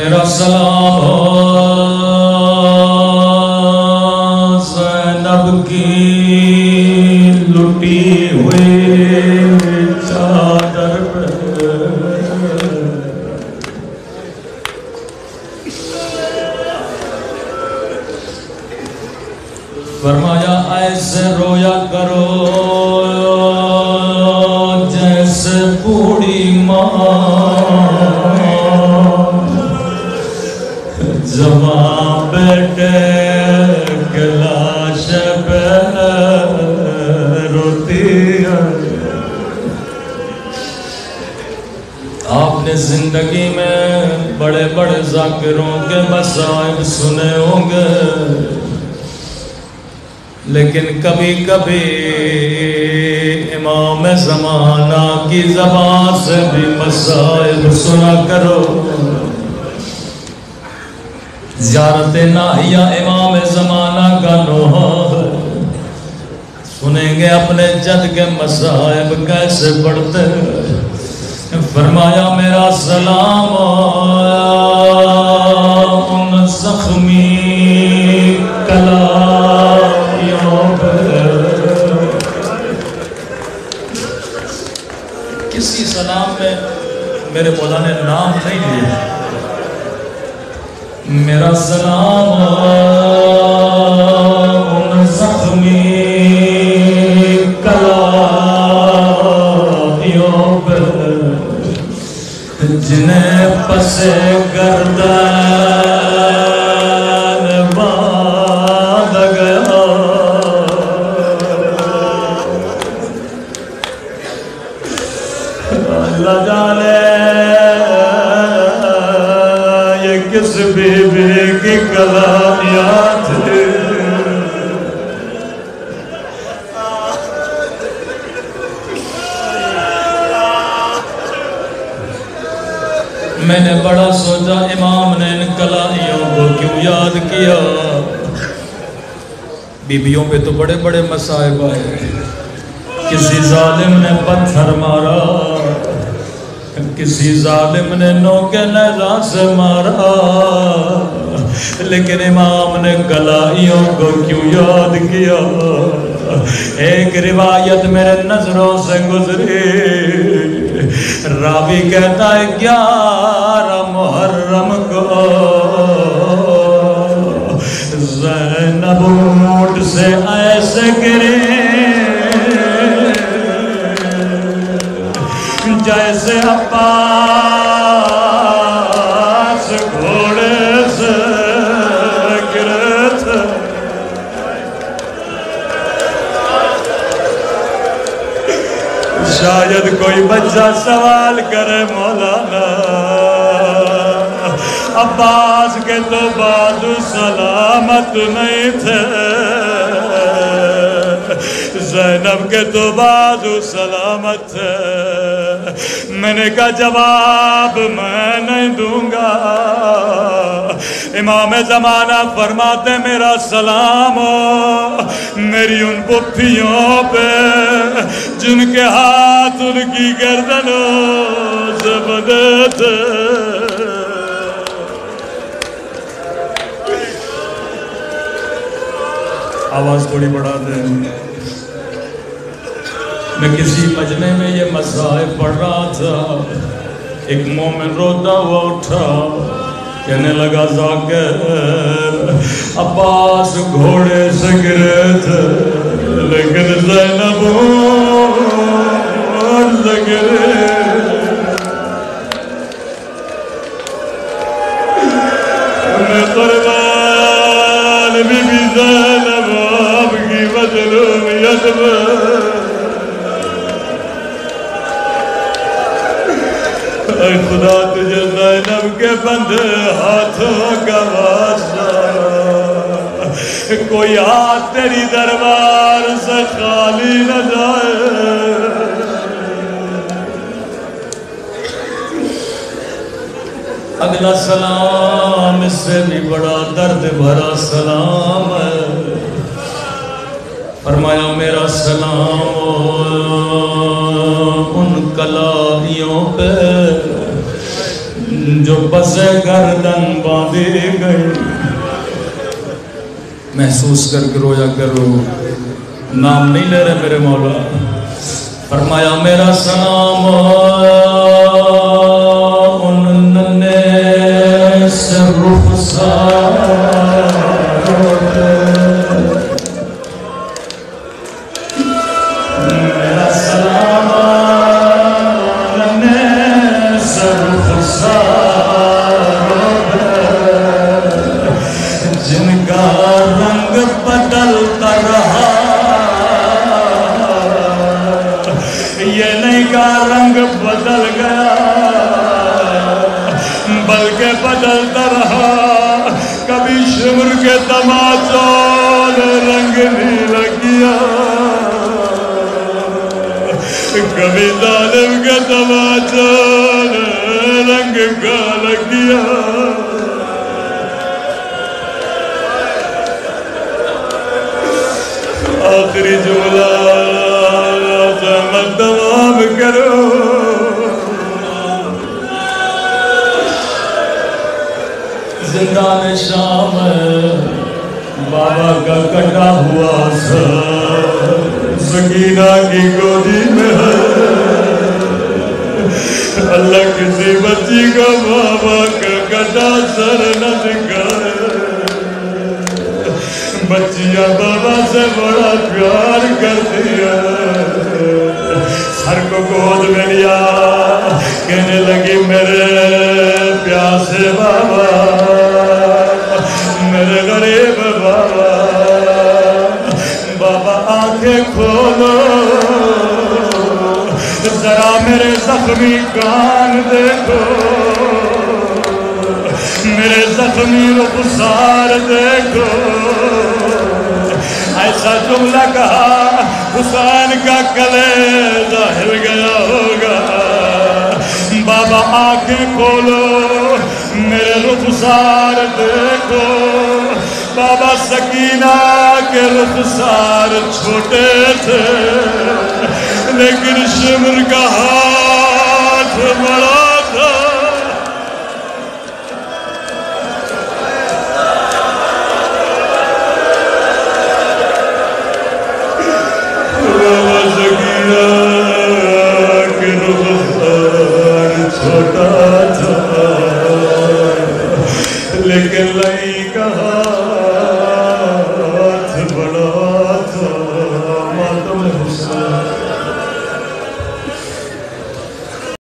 میرا سلام ہو زینب کی لٹی ہوئی چادر پہ فرمایا ایسے رویا کرو جیسے بوڑھی ماں جوان بیٹے کے لاش پہ روتی ہے. آپ نے زندگی میں بڑے بڑے ذاکروں کے مصائب سنے ہوں گے، لیکن کبھی کبھی امام زمانہ کی زبان سے بھی مصائب سنا کرو. زیارت ناہیہ امام زمانہ کا نوحہ ہے. سنیں گے اپنے جد کے مصائب کیسے بڑھتے. فرمایا میرا سلام ان زخمی کلاریوں پہ. کسی سلام میں میرے مولا نے نام نہیں لیا. میرا سلام ان زخمی کلاریوں پہ جنہیں پس گردن باندھ گیا. اللہ جانے یہ کس بی بی کی کلامیات ہے. میں نے بڑا سوچا امام نے ان کلامیوں کو کیوں یاد کیا. بیبیوں پہ تو بڑے بڑے مصائب آئے. کسی ظالم نے پتھر مارا، کسی ظالم نے نوکے نیزہ سے مارا، لیکن امام نے کلائیوں کو کیوں یاد کیا. ایک روایت میرے نظروں سے گزری. راوی کہتا ہے 11 محرم کو زینب اونٹ سے ایسے گرے جیسے عباس گھوڑے سے گرے تھے. شاید کوئی بچہ سوال کرے مولانا عباس کے تو بازو سلامت نہیں تھے، زینب کے تو بازو سلامت تھے. میں نے کہا جواب میں نہیں دوں گا. امام زمانہ فرماتے میرا سلام ہو میری ان پھپھیوں پہ جن کے ہاتھ ان کی گردنوں سے بندھے تھے. آواز تھوڑی بڑھا دیں. میں کسی مجمع میں یہ مصائب پڑھ رہا تھا. ایک مومن روتا ہوا اٹھا، کہنے لگا ذاکر عباس گھوڑے سے گرے تھے لیکن زینب اونٹ سے گرے. میں قربان بی بی زینب آپ کی مظلومیت میں. اے خدا تجھے زینب کے بندے ہاتھوں کا واسطہ، کوئی ہاتھ تیری دربار سے خالی نہ جائے. اگلا سلام اس سے بھی بڑا درد بھرا سلام ہے. فرمایا میرا سلام ان کلاریوں پہ جو پسے گردن باندھی گئی. محسوس کر کے رویا کرو، نام نہیں لے رہے میرے مولا. فرمایا میرا سلام ان ننے سے رخسار، میرا سلام ننے سے رخسار، جن کا رنگ بدلتا رہا، یہ نہیں کا رنگ بدل گیا بلکہ بدلتا رہا. کبھی شمر کے تماچوں نے رنگ نیلا کیا، کبھی ظالم کے تماچوں نے رنگ کالا کیا. آخری جملہ تمام کرو. زندان شام بابا کا کٹا ہوا سر سکینہ کی گودی میں ہے. اللہ کسی بچی کو بابا کا کٹا سر نہ دکھائے. بچیاں بابا سے بڑا پیار کرتی ہیں. سر کو گود میں لیا، کہنے لگی میرے پیاسے بابا، میرے غریب بابا. بابا آنکھیں کھولو، ذرا میرے زخمی کان دیکھو، میرے زخمی رخسار دیکھو. ایسا جملہ کہا حسین کا کلیجہ ہل گیا ہوگا. بابا آنکھیں کھولو، میرے رخسار دیکھو. بابا سکینہ کے رخسار چھوٹے تھے لیکن شمر کا ہاتھ بڑا تھا. سکینہ کے رخسار چھوٹا